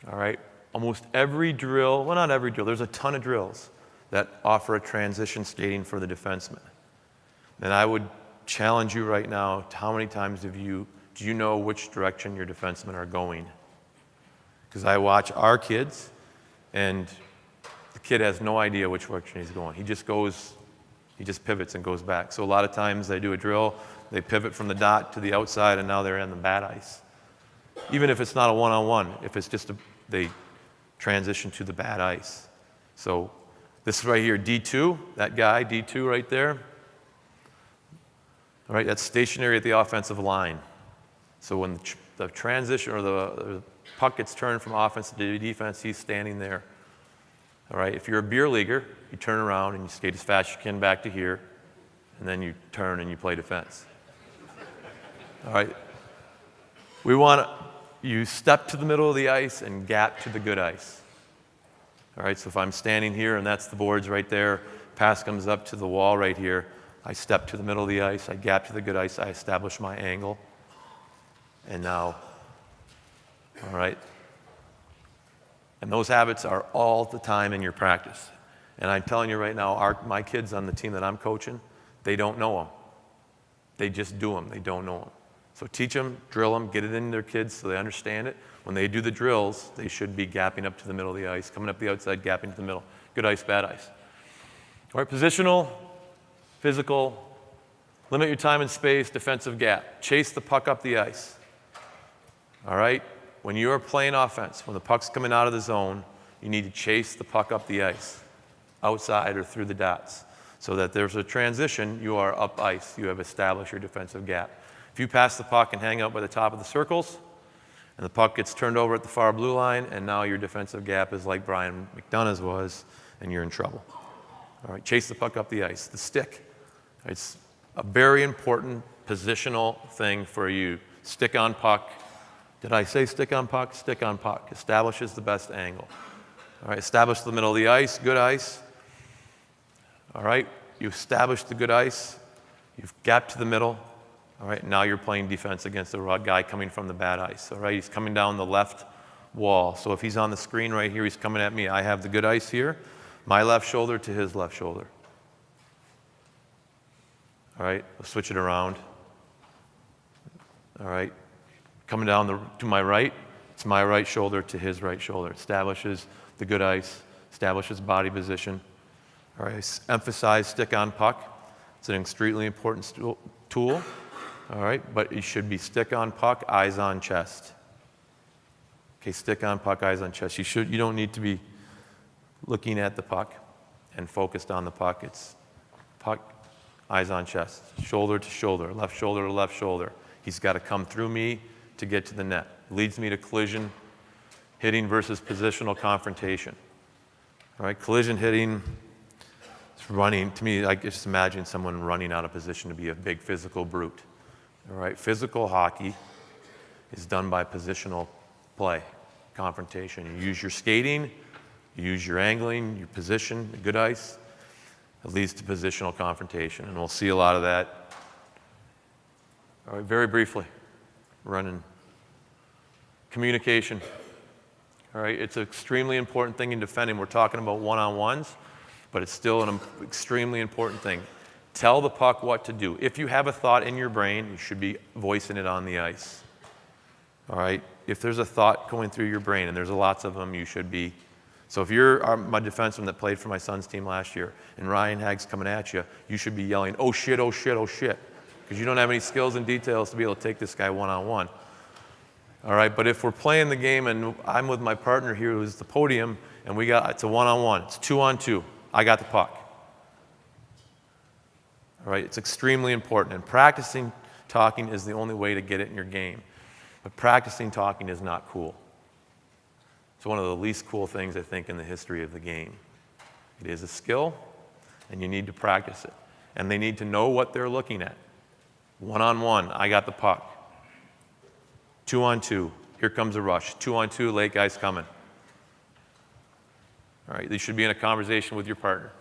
All right? Almost every drill, well, not every drill, there's a ton of drills that offer a transition skating for the defenseman. And I would challenge you right now, how many times do you know which direction your defensemen are going? Because I watch our kids, and the kid has no idea which direction he's going. He just pivots and goes back. So a lot of times they do a drill, they pivot from the dot to the outside, and now they're in the bad ice. Even if it's not a one-on-one, if it's just they transition to the bad ice. So this right here, D2, that guy, D2 right there. All right, that's stationary at the offensive line. So when the transition or the puck gets turned from offense to defense, he's standing there. All right, if you're a beer leaguer, you turn around and you skate as fast as you can back to here, and then you turn and you play defense. All right, we want you step to the middle of the ice and gap to the good ice. All right, so if I'm standing here and that's the boards right there, pass comes up to the wall right here, I step to the middle of the ice, I gap to the good ice, I establish my angle, and now, all right, and those habits are all the time in your practice. And I'm telling you right now, my kids on the team that I'm coaching, they don't know them. They just do them. They don't know them. So teach them, drill them, get it into their kids so they understand it. When they do the drills, they should be gapping up to the middle of the ice, coming up the outside, gapping to the middle. Good ice, bad ice. All right, positional, physical, limit your time and space, defensive gap. Chase the puck up the ice. All right? When you are playing offense, when the puck's coming out of the zone, you need to chase the puck up the ice, outside or through the dots, so that there's a transition, you are up ice. You have established your defensive gap. If you pass the puck and hang out by the top of the circles, and the puck gets turned over at the far blue line, and now your defensive gap is like Brian McDonough's was, and you're in trouble. All right, chase the puck up the ice. The stick. It's a very important positional thing for you. Stick on puck. Did I say stick on puck? Stick on puck. Establishes the best angle. All right, establish the middle of the ice, good ice. All right, you establish the good ice. You've gapped to the middle. All right, now you're playing defense against the guy coming from the bad ice. All right, he's coming down the left wall. So if he's on the screen right here, he's coming at me. I have the good ice here, my left shoulder to his left shoulder. All right, we'll switch it around. All right, coming down to my right, it's my right shoulder to his right shoulder. Establishes the good ice, establishes body position. All right, emphasize stick on puck. It's an extremely important tool. All right, but it should be stick on puck, eyes on chest. Okay, stick on puck, eyes on chest. You don't need to be looking at the puck and focused on the puck. It's puck, eyes on chest, shoulder to left shoulder. He's got to come through me to get to the net. Leads me to collision, hitting versus positional confrontation. All right, collision hitting, it's running. To me, I just imagine someone running out of position to be a big physical brute. All right, physical hockey is done by positional play, confrontation. You use your skating, you use your angling, your position, good ice. It leads to positional confrontation, and we'll see a lot of that. All right, very briefly, running communication. All right, it's an extremely important thing in defending. We're talking about one-on-ones, but it's still an extremely important thing. Tell the puck what to do. If you have a thought in your brain, you should be voicing it on the ice. All right? If there's a thought going through your brain, and there's lots of them, you should be. So if you're my defenseman that played for my son's team last year, and Ryan Hagg's coming at you, you should be yelling, "Oh shit, oh shit, oh shit," because you don't have any skills and details to be able to take this guy one-on-one. All right? But if we're playing the game, and I'm with my partner here who's the podium, and it's a one-on-one, it's 2-on-2, I got the puck. All right, it's extremely important, and practicing talking is the only way to get it in your game. But practicing talking is not cool. It's one of the least cool things, I think, in the history of the game. It is a skill, and you need to practice it. And they need to know what they're looking at. One-on-one, I got the puck. 2-on-2, here comes a rush. 2-on-2, late guy's coming. All right, you should be in a conversation with your partner.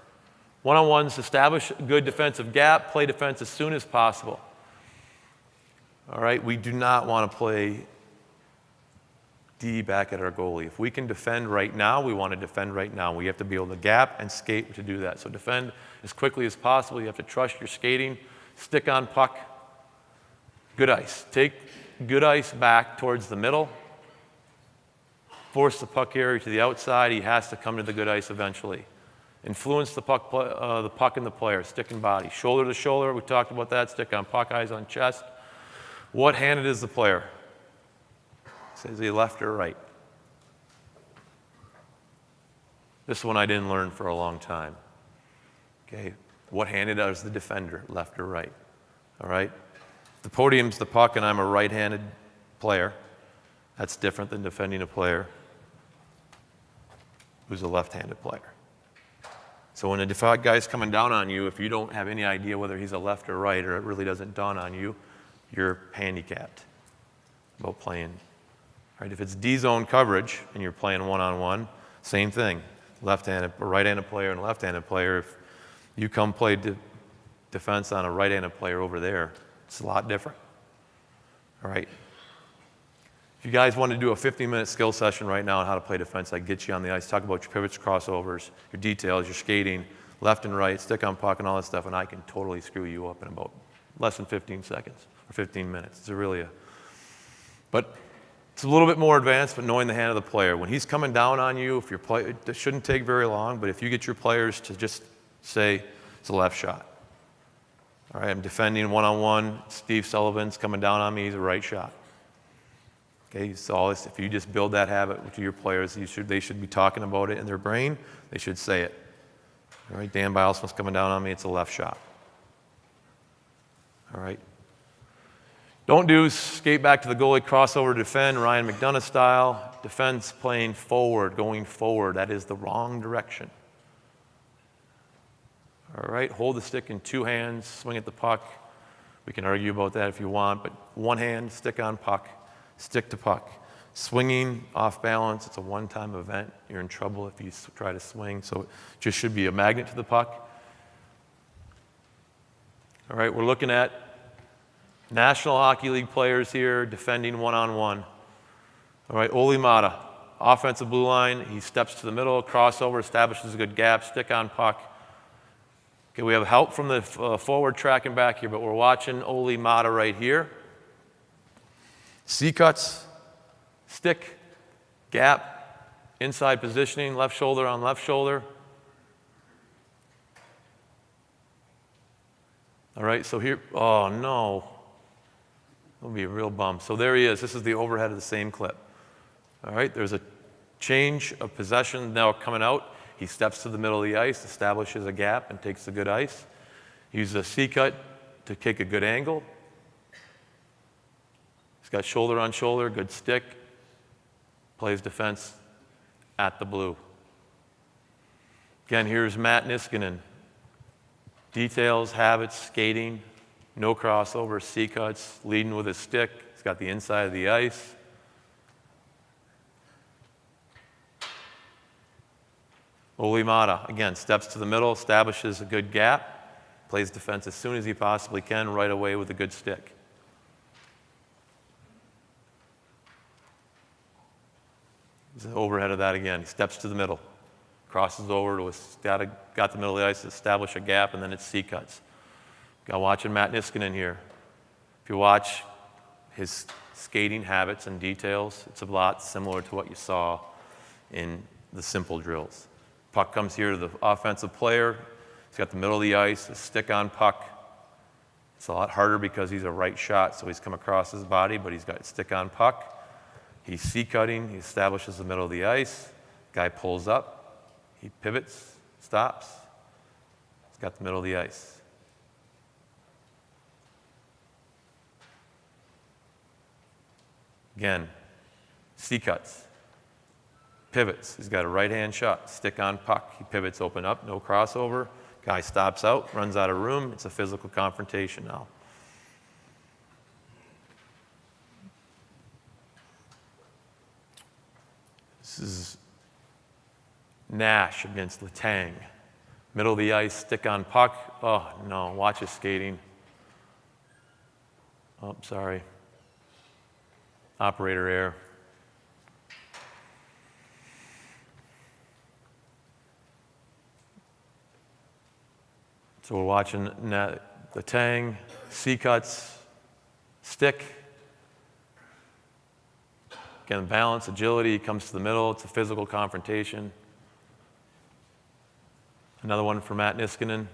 One-on-ones, establish a good defensive gap, play defense as soon as possible. All right, we do not want to play D back at our goalie. If we can defend right now, we want to defend right now. We have to be able to gap and skate to do that. So defend as quickly as possible. You have to trust your skating, stick on puck, good ice. Take good ice back towards the middle. Force the puck carrier to the outside. He has to come to the good ice eventually. Influence the puck and the player, stick and body. Shoulder to shoulder, we talked about that, stick on puck, eyes on chest. What-handed is the player? Is he left or right? This one I didn't learn for a long time. Okay, what-handed is the defender, left or right? All right? The podium's the puck and I'm a right-handed player. That's different than defending a player who's a left-handed player. So when a guy's coming down on you, if you don't have any idea whether he's a left or right, or it really doesn't dawn on you, you're handicapped about playing. Right? If it's D-zone coverage and you're playing one-on-one, same thing. Left-handed, right-handed player and left-handed player. If you come play defense on a right-handed player over there, it's a lot different. All right? If you guys want to do a 15-minute skill session right now on how to play defense, I'd get you on the ice, talk about your pivots, crossovers, your details, your skating, left and right, stick on puck, and all that stuff, and I can totally screw you up in about less than 15 seconds or 15 minutes. But it's a little bit more advanced, but knowing the hand of the player. When he's coming down on you, it shouldn't take very long, but if you get your players to just say it's a left shot. All right, I'm defending one-on-one. Steve Sullivan's coming down on me. He's a right shot. Okay, so if you just build that habit to your players, they should be talking about it in their brain. They should say it. All right, Dan Bylsma's coming down on me. It's a left shot. All right. Don't do skate back to the goalie, crossover, defend, Ryan McDonough style. Defense playing forward, going forward. That is the wrong direction. All right, hold the stick in two hands, swing at the puck. We can argue about that if you want, but one hand, stick on puck. Stick to puck. Swinging off balance, it's a one-time event. You're in trouble if you try to swing, so it just should be a magnet to the puck. All right, we're looking at National Hockey League players here defending one-on-one. All right, Olli Mata, offensive blue line. He steps to the middle, crossover, establishes a good gap, stick on puck. Okay, we have help from the forward tracking back here, but we're watching Olli Mata right here. C-cuts, stick, gap, inside positioning, left shoulder on left shoulder. All right, so here, oh no. That'll be a real bum. So there he is. This is the overhead of the same clip. All right, there's a change of possession now coming out. He steps to the middle of the ice, establishes a gap, and takes a good ice. Uses a C-cut to take a good angle. He's got shoulder on shoulder, good stick, plays defense at the blue. Again, here's Matt Niskanen. Details, habits, skating, no crossover, C-cuts, leading with his stick. He's got the inside of the ice. Olimata, again, steps to the middle, establishes a good gap, plays defense as soon as he possibly can, right away with a good stick. He's overhead of that again. He steps to the middle, crosses over to got the middle of the ice to establish a gap, and then it's C-cuts. Got watching Matt Niskanen here. If you watch his skating habits and details, it's a lot similar to what you saw in the simple drills. Puck comes here to the offensive player. He's got the middle of the ice, a stick on puck. It's a lot harder because he's a right shot, so he's come across his body, but he's got a stick on puck. He's C-cutting. He establishes the middle of the ice. Guy pulls up. He pivots, stops. He's got the middle of the ice. Again, C-cuts. Pivots. He's got a right-hand shot. Stick on puck. He pivots, open up, no crossover. Guy stops out, runs out of room. It's a physical confrontation now. This is Nash against Letang. Middle of the ice, stick on puck. Oh, no, watch his skating. Oh, sorry. Operator error. So we're watching Letang, C-cuts, stick. Again, balance, agility, he comes to the middle. It's a physical confrontation. Another one for Matt Niskanen.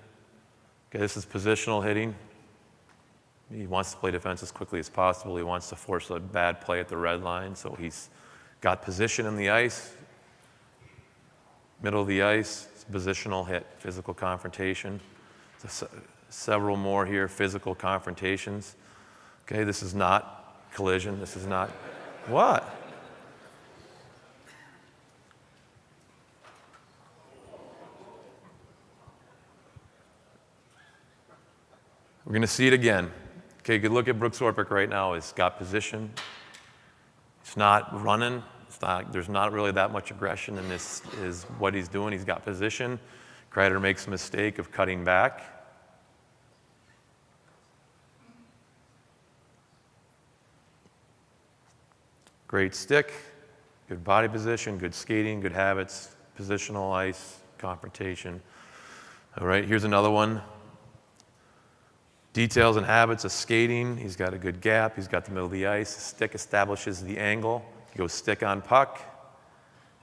Okay, this is positional hitting. He wants to play defense as quickly as possible. He wants to force a bad play at the red line, so he's got position in the ice. Middle of the ice, it's a positional hit, physical confrontation. Several more here, physical confrontations. Okay, this is not collision. This is not, what? We're going to see it again. Okay, good look at Brooks Orpik right now. He's got position. It's not running. There's not really that much aggression in this, is what he's doing. He's got position. Kreider makes a mistake of cutting back. Great stick, good body position, good skating, good habits, positional ice, confrontation. All right, here's another one. Details and habits of skating. He's got a good gap. He's got the middle of the ice. Stick establishes the angle. He goes stick on puck,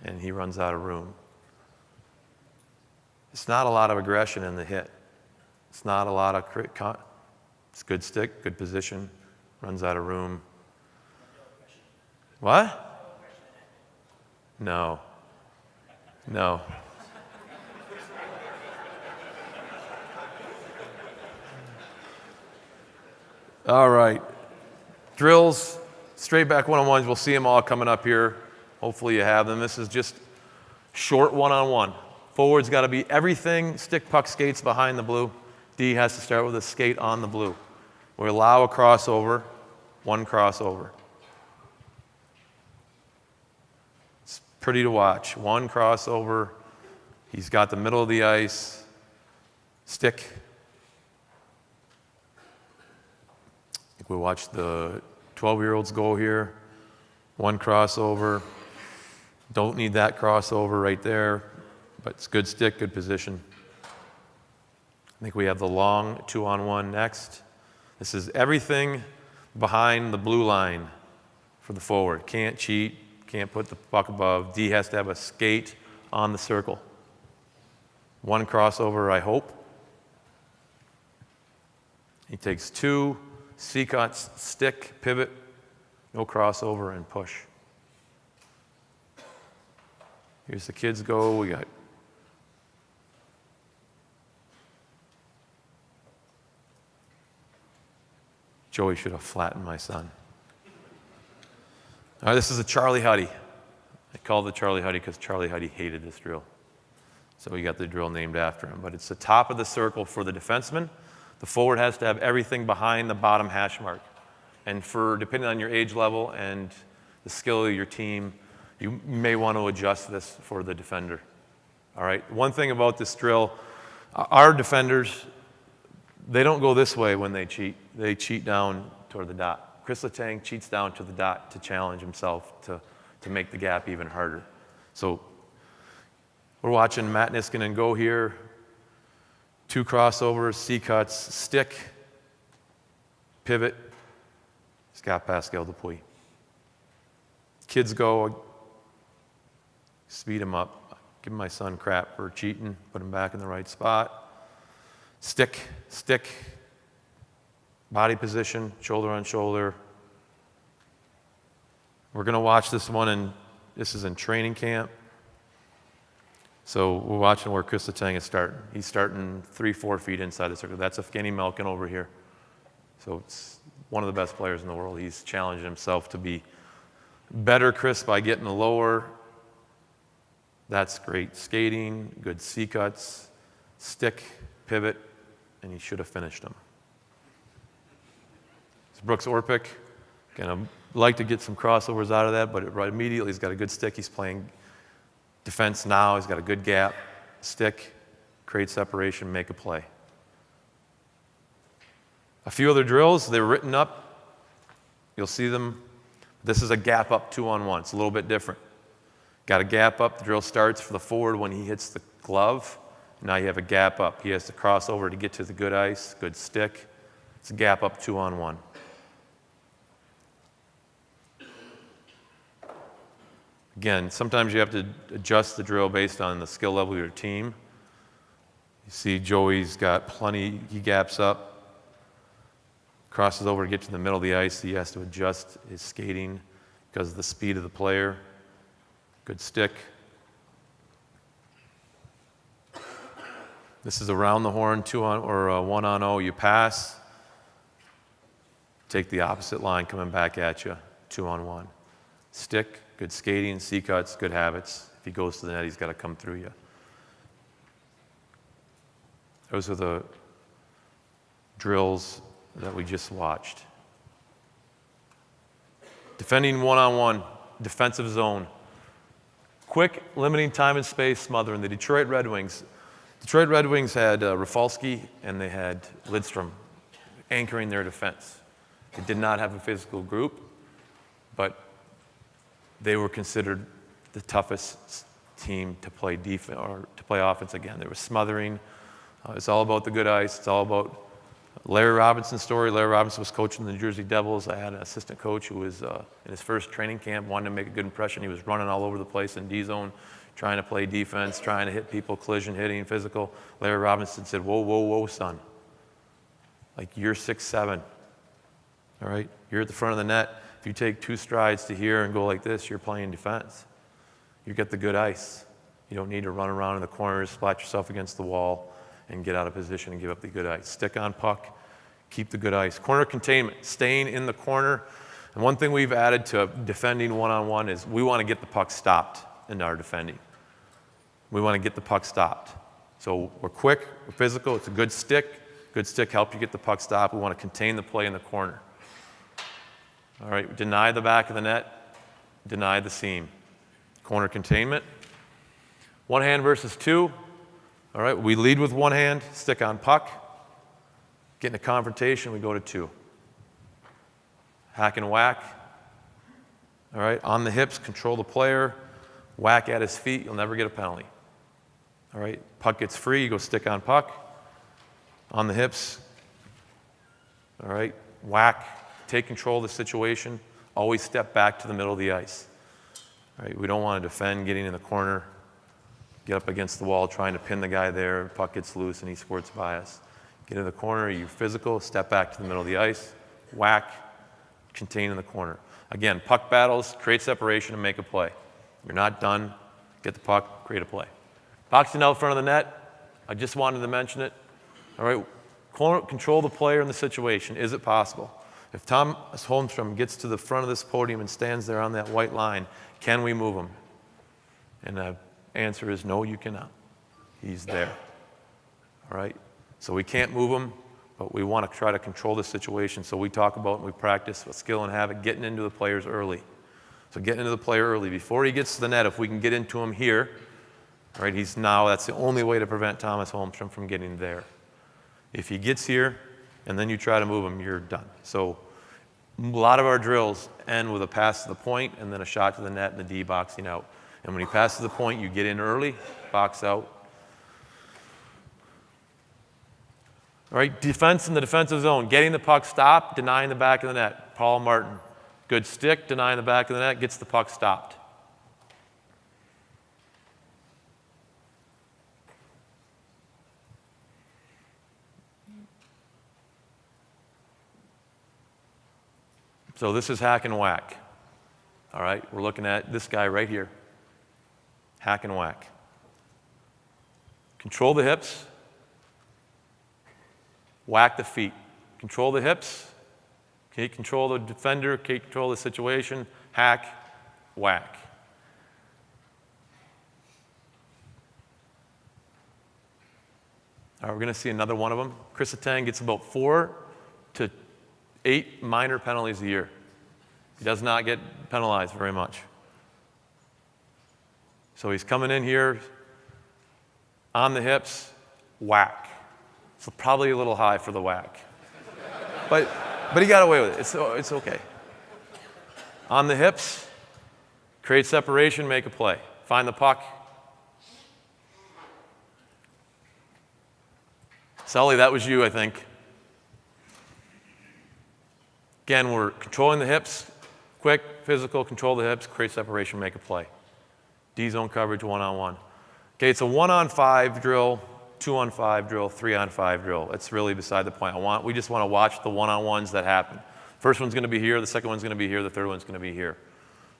and he runs out of room. It's not a lot of aggression in the hit. It's not a lot of it's good stick, good position, runs out of room. What? No. No. All right. Drills, straight back one-on-ones. We'll see them all coming up here. Hopefully you have them. This is just short one-on-one. Forward's got to be everything. Stick, puck, skates behind the blue. D has to start with a skate on the blue. We allow a crossover, one crossover. It's pretty to watch. One crossover. He's got the middle of the ice. Stick. I think we watched the 12-year-olds go here. One crossover. Don't need that crossover right there, but it's good stick, good position. I think we have the long 2-on-1 next. This is everything behind the blue line for the forward. Can't cheat, can't put the puck above. D has to have a skate on the circle. One crossover, I hope. He takes two, C-cuts, stick, pivot, no crossover, and push. Here's the kids go. We got Joey should have flattened my son. All right, this is a Charlie Huddy. I called it Charlie Huddy because Charlie Huddy hated this drill. So we got the drill named after him. But it's the top of the circle for the defenseman. The forward has to have everything behind the bottom hash mark. And depending on your age level and the skill of your team, you may want to adjust this for the defender. All right? One thing about this drill, our defenders, they don't go this way when they cheat. They cheat down toward the dot. Chris Letang cheats down to the dot to challenge himself to make the gap even harder. So we're watching Matt Niskanen go here. 2 crossovers, C-cuts, stick, pivot, Scott Pascal Dupuis. Kids go, speed him up. Give my son crap for cheating, put him back in the right spot. Stick, body position, shoulder on shoulder. We're going to watch this one, and this is in training camp. So we're watching where Chris Letang is starting. He's starting 3-4 feet inside the circle. That's Evgeny Malkin over here. So it's one of the best players in the world. He's challenging himself to be better, Chris, by getting lower. That's great skating, good C-cuts, stick, pivot, and he should have finished them. It's Brooks Orpik. Gonna like to get some crossovers out of that, but right immediately he's got a good stick. He's playing defense now. He's got a good gap, stick, create separation, make a play. A few other drills, they're written up. You'll see them. This is a gap up 2-on-1. It's a little bit different. Got a gap up. The drill starts for the forward when he hits the glove. Now you have a gap up. He has to cross over to get to the good ice, good stick. It's a gap up 2-on-1. Again, sometimes you have to adjust the drill based on the skill level of your team. You see Joey's got plenty, he gaps up, crosses over to get to the middle of the ice. He has to adjust his skating because of the speed of the player. Good stick. This is around the horn, 1-on-0. You pass, take the opposite line coming back at you, 2-on-1. Stick, good skating, C-cuts, good habits. If he goes to the net, he's got to come through you. Those are the drills that we just watched. Defending 1-on-1, defensive zone. Quick, limiting time and space, smothering. The Detroit Red Wings had Rafalski and they had Lidstrom anchoring their defense. They did not have a physical group, but they were considered the toughest team to play defense or to play offense again. They were smothering. It's all about the good ice. It's all about Larry Robinson's story. Larry Robinson was coaching the New Jersey Devils. I had an assistant coach who was in his first training camp, wanted to make a good impression. He was running all over the place in D zone, trying to play defense, trying to hit people, collision hitting, physical. Larry Robinson said, whoa, son. Like, you're 6'7", all right? You're at the front of the net. If you take 2 strides to here and go like this, you're playing defense. You get the good ice. You don't need to run around in the corners, splat yourself against the wall, and get out of position and give up the good ice. Stick on puck, keep the good ice. Corner containment, staying in the corner. And one thing we've added to defending 1-on-1 is we want to get the puck stopped in our defending. We want to get the puck stopped. So we're quick, we're physical, it's a good stick. Good stick helps you get the puck stopped. We want to contain the play in the corner. All right, deny the back of the net, deny the seam. Corner containment. 1 hand versus 2. All right, we lead with 1 hand, stick on puck. Get in a confrontation, we go to 2. Hack and whack. All right, on the hips, control the player. Whack at his feet, you'll never get a penalty. All right, puck gets free, you go stick on puck. On the hips. All right, whack. Take control of the situation. Always step back to the middle of the ice. All right, we don't want to defend getting in the corner, get up against the wall, trying to pin the guy there. Puck gets loose and he squirts by us. Get in the corner, you're physical, step back to the middle of the ice, whack, contain in the corner. Again, puck battles, create separation and make a play. You're not done, get the puck, create a play. Boxing out front of the net, I just wanted to mention it. All right, control the player in the situation. Is it possible? If Thomas Holmstrom gets to the front of this podium and stands there on that white line, can we move him? And the answer is no, you cannot. He's there. All right? So we can't move him, but we want to try to control the situation. So we talk about and we practice with skill and habit, getting into the players early. So getting into the player early. Before he gets to the net, if we can get into him here, All right, that's the only way to prevent Thomas Holmstrom from getting there. If he gets here and then you try to move him, you're done. So a lot of our drills end with a pass to the point and then a shot to the net and the D boxing out. And when he passes the point, you get in early, box out. All right, defense in the defensive zone, getting the puck stopped, denying the back of the net. Paul Martin, good stick, denying the back of the net, gets the puck stopped. So this is hack and whack. All right, we're looking at this guy right here. Hack and whack. Control the hips. Whack the feet. Control the hips. Okay, control the defender. Okay, control the situation. Hack, whack. All right, we're going to see another one of them. Chris Letang gets about 4 to 8 minor penalties a year. He does not get penalized very much. So he's coming in here on the hips, whack. So probably a little high for the whack. But he got away with it. It's okay. On the hips, create separation, make a play. Find the puck. Sully, that was you, I think. Again, we're controlling the hips, quick, physical, control the hips, create separation, make a play. D-zone coverage, one-on-one. Okay, it's a 1-on-5 drill, 2-on-5 drill, 3-on-5 drill. It's really beside the point. We just want to watch the one-on-ones that happen. First one's going to be here, the second one's going to be here, the third one's going to be here.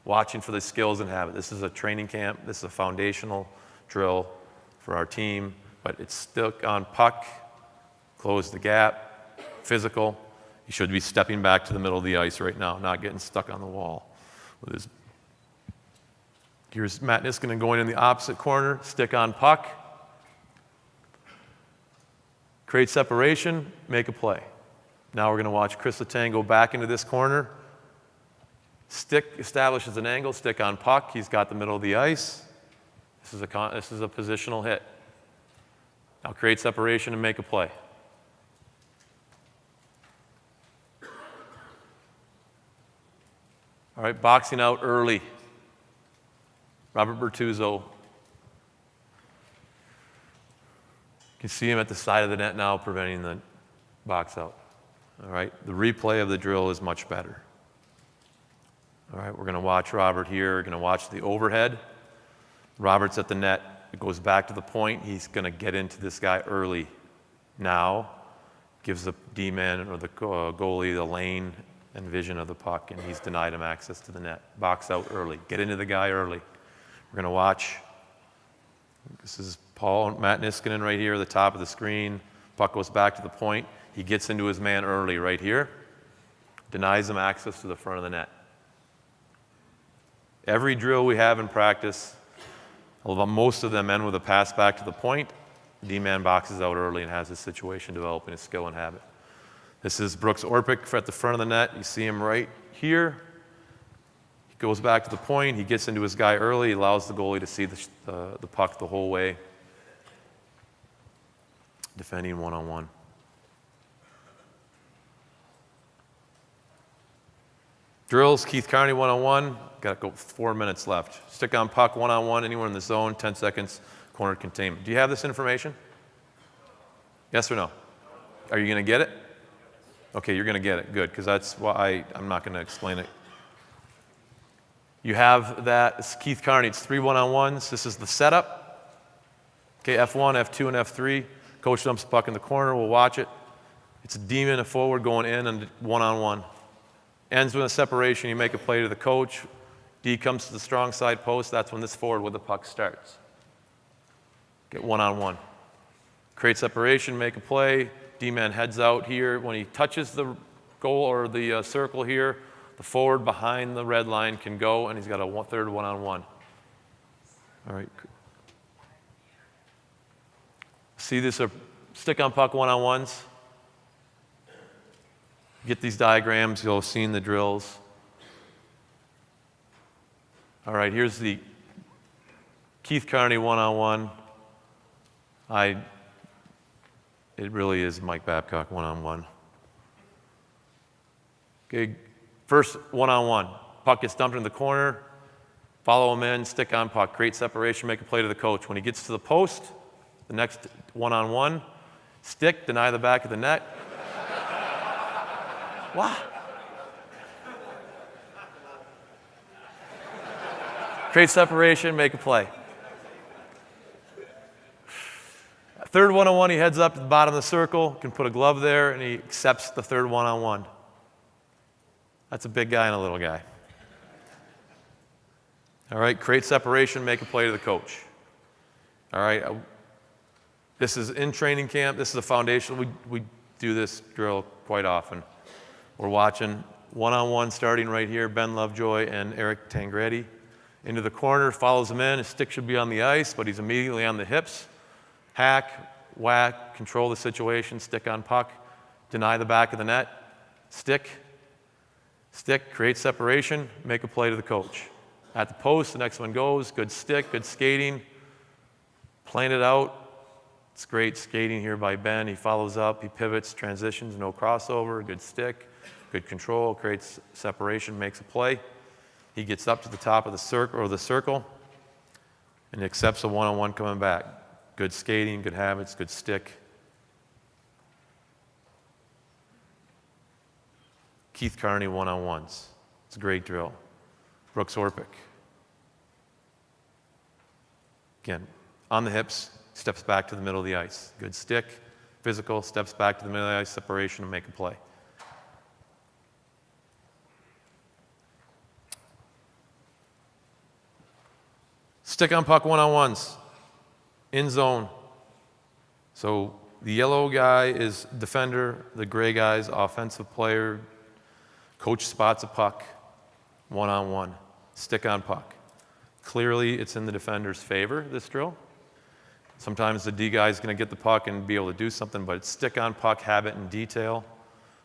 Watching for the skills and habit. This is a training camp. This is a foundational drill for our team, but it's stuck on puck, close the gap, physical. He should be stepping back to the middle of the ice right now, not getting stuck on the wall. Here's Matt Niskanen going in the opposite corner, stick on puck. Create separation, make a play. Now we're going to watch Chris Letang go back into this corner. Stick establishes an angle, stick on puck. He's got the middle of the ice. This is a positional hit. Now create separation and make a play. All right, boxing out early. Robert Bertuzzo. You can see him at the side of the net now, preventing the box out. All right, the replay of the drill is much better. All right, we're going to watch Robert here. We're going to watch the overhead. Robert's at the net. It goes back to the point. He's going to get into this guy early. Now, gives the D-man or the goalie the lane and vision of the puck, and he's denied him access to the net. Box out early. Get into the guy early. We're going to watch. This is Matt Niskanen right here at the top of the screen. Puck goes back to the point. He gets into his man early right here. Denies him access to the front of the net. Every drill we have in practice, although most of them end with a pass back to the point, D-man boxes out early and has his situation developing his skill and habit. This is Brooks Orpik at the front of the net. You see him right here. He goes back to the point. He gets into his guy early. He allows the goalie to see the puck the whole way. Defending one-on-one. Drills, Keith Carney one-on-one. Got to go 4 minutes left. Stick on puck one-on-one, anywhere in the zone, 10 seconds, corner containment. Do you have this information? Yes or no? Are you going to get it? Okay, you're going to get it. Good, because that's why I'm not going to explain it. You have that. It's Keith Carney. It's 3 one-on-ones. This is the setup. Okay, F1, F2, and F3. Coach dumps the puck in the corner. We'll watch it. It's a D-man, a forward going in and one-on-one. Ends with a separation. You make a play to the coach. D comes to the strong side post. That's when this forward with the puck starts. Get one-on-one. Create separation, make a play. D-man heads out here. When he touches the goal or the circle here, the forward behind the red line can go, and he's got a third one-on-one. All right. See this stick on puck one-on-ones? Get these diagrams, you'll have seen the drills. All right, here's the Keith Carney one-on-one. It really is Mike Babcock one-on-one. Okay, first one-on-one. Puck gets dumped in the corner, follow him in, stick on puck, create separation, make a play to the coach. When he gets to the post, the next one-on-one, stick, deny the back of the net. What? Create separation, make a play. Third one-on-one, he heads up to the bottom of the circle, can put a glove there, and he accepts the third one-on-one. That's a big guy and a little guy. All right, create separation, make a play to the coach. All right, this is in training camp. This is a foundation. We do this drill quite often. We're watching one-on-one starting right here, Ben Lovejoy and Eric Tangretti. Into the corner, follows him in. His stick should be on the ice, but he's immediately on the hips. Hack, whack, control the situation, stick on puck, deny the back of the net, stick, create separation, make a play to the coach. At the post, the next one goes, good stick, good skating, plan it out. It's great skating here by Ben. He follows up, he pivots, transitions, no crossover, good stick, good control, creates separation, makes a play. He gets up to the top of the circle and accepts a one-on-one coming back. Good skating, good habits, good stick. Keith Carney one-on-ones. It's a great drill. Brooks Orpik. Again, on the hips, steps back to the middle of the ice. Good stick, physical, steps back to the middle of the ice, separation, and make a play. Stick on puck one-on-ones. In zone. So the yellow guy is defender, the gray guy is offensive player. Coach spots a puck, one-on-one. Stick on puck. Clearly, it's in the defender's favor, this drill. Sometimes the D guy is going to get the puck and be able to do something, but it's stick on puck, habit, and detail.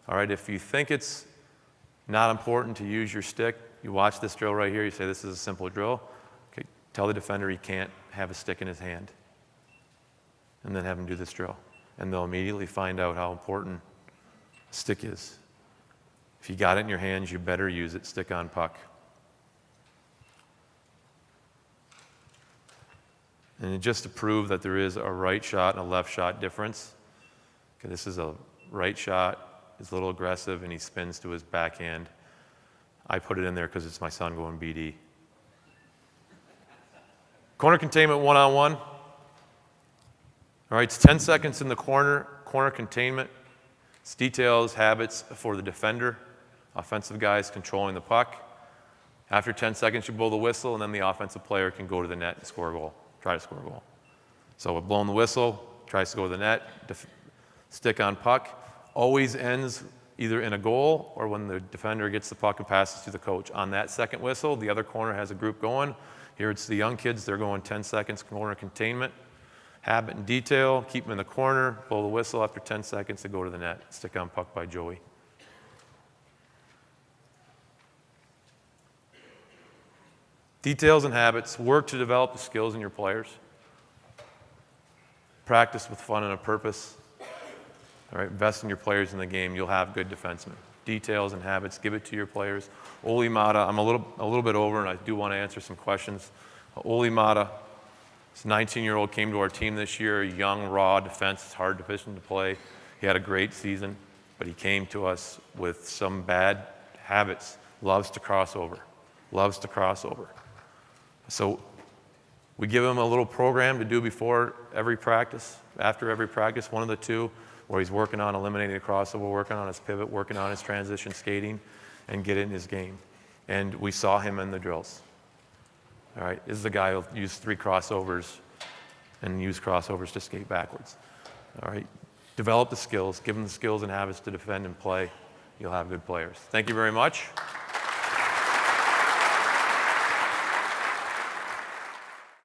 All right, if you think it's not important to use your stick, you watch this drill right here, you say this is a simple drill. Okay, tell the defender he can't have a stick in his hand. And then have them do this drill. And they'll immediately find out how important a stick is. If you got it in your hands, you better use it. Stick on puck. And just to prove that there is a right shot and a left shot difference, okay, this is a right shot, he's a little aggressive, and he spins to his backhand. I put it in there because it's my son going BD. Corner containment one-on-one. All right, it's 10 seconds in the corner containment. It's details, habits for the defender. Offensive guys controlling the puck. After 10 seconds, you blow the whistle, and then the offensive player can go to the net and score a goal, try to score a goal. So with blowing the whistle, tries to go to the net, stick on puck, always ends either in a goal or when the defender gets the puck and passes to the coach. On that second whistle, the other corner has a group going. Here it's the young kids, they're going 10 seconds, corner containment. Habit and detail, keep them in the corner, blow the whistle after 10 seconds to go to the net. Stick on puck by Joey. Details and habits, work to develop the skills in your players. Practice with fun and a purpose. All right, invest in your players in the game, you'll have good defensemen. Details and habits, give it to your players. Oli Mata, I'm a little bit over and I do want to answer some questions. Oli Mata, this 19-year-old came to our team this year, a young, raw defense. It's hard division to play. He had a great season, but he came to us with some bad habits. Loves to cross over. So we give him a little program to do before every practice, after every practice, one of the two, where he's working on eliminating the crossover, working on his pivot, working on his transition skating, and get in his game. And we saw him in the drills. All right, this is the guy who'll use 3 crossovers and use crossovers to skate backwards. All right, develop the skills, give them the skills and habits to defend and play. You'll have good players. Thank you very much.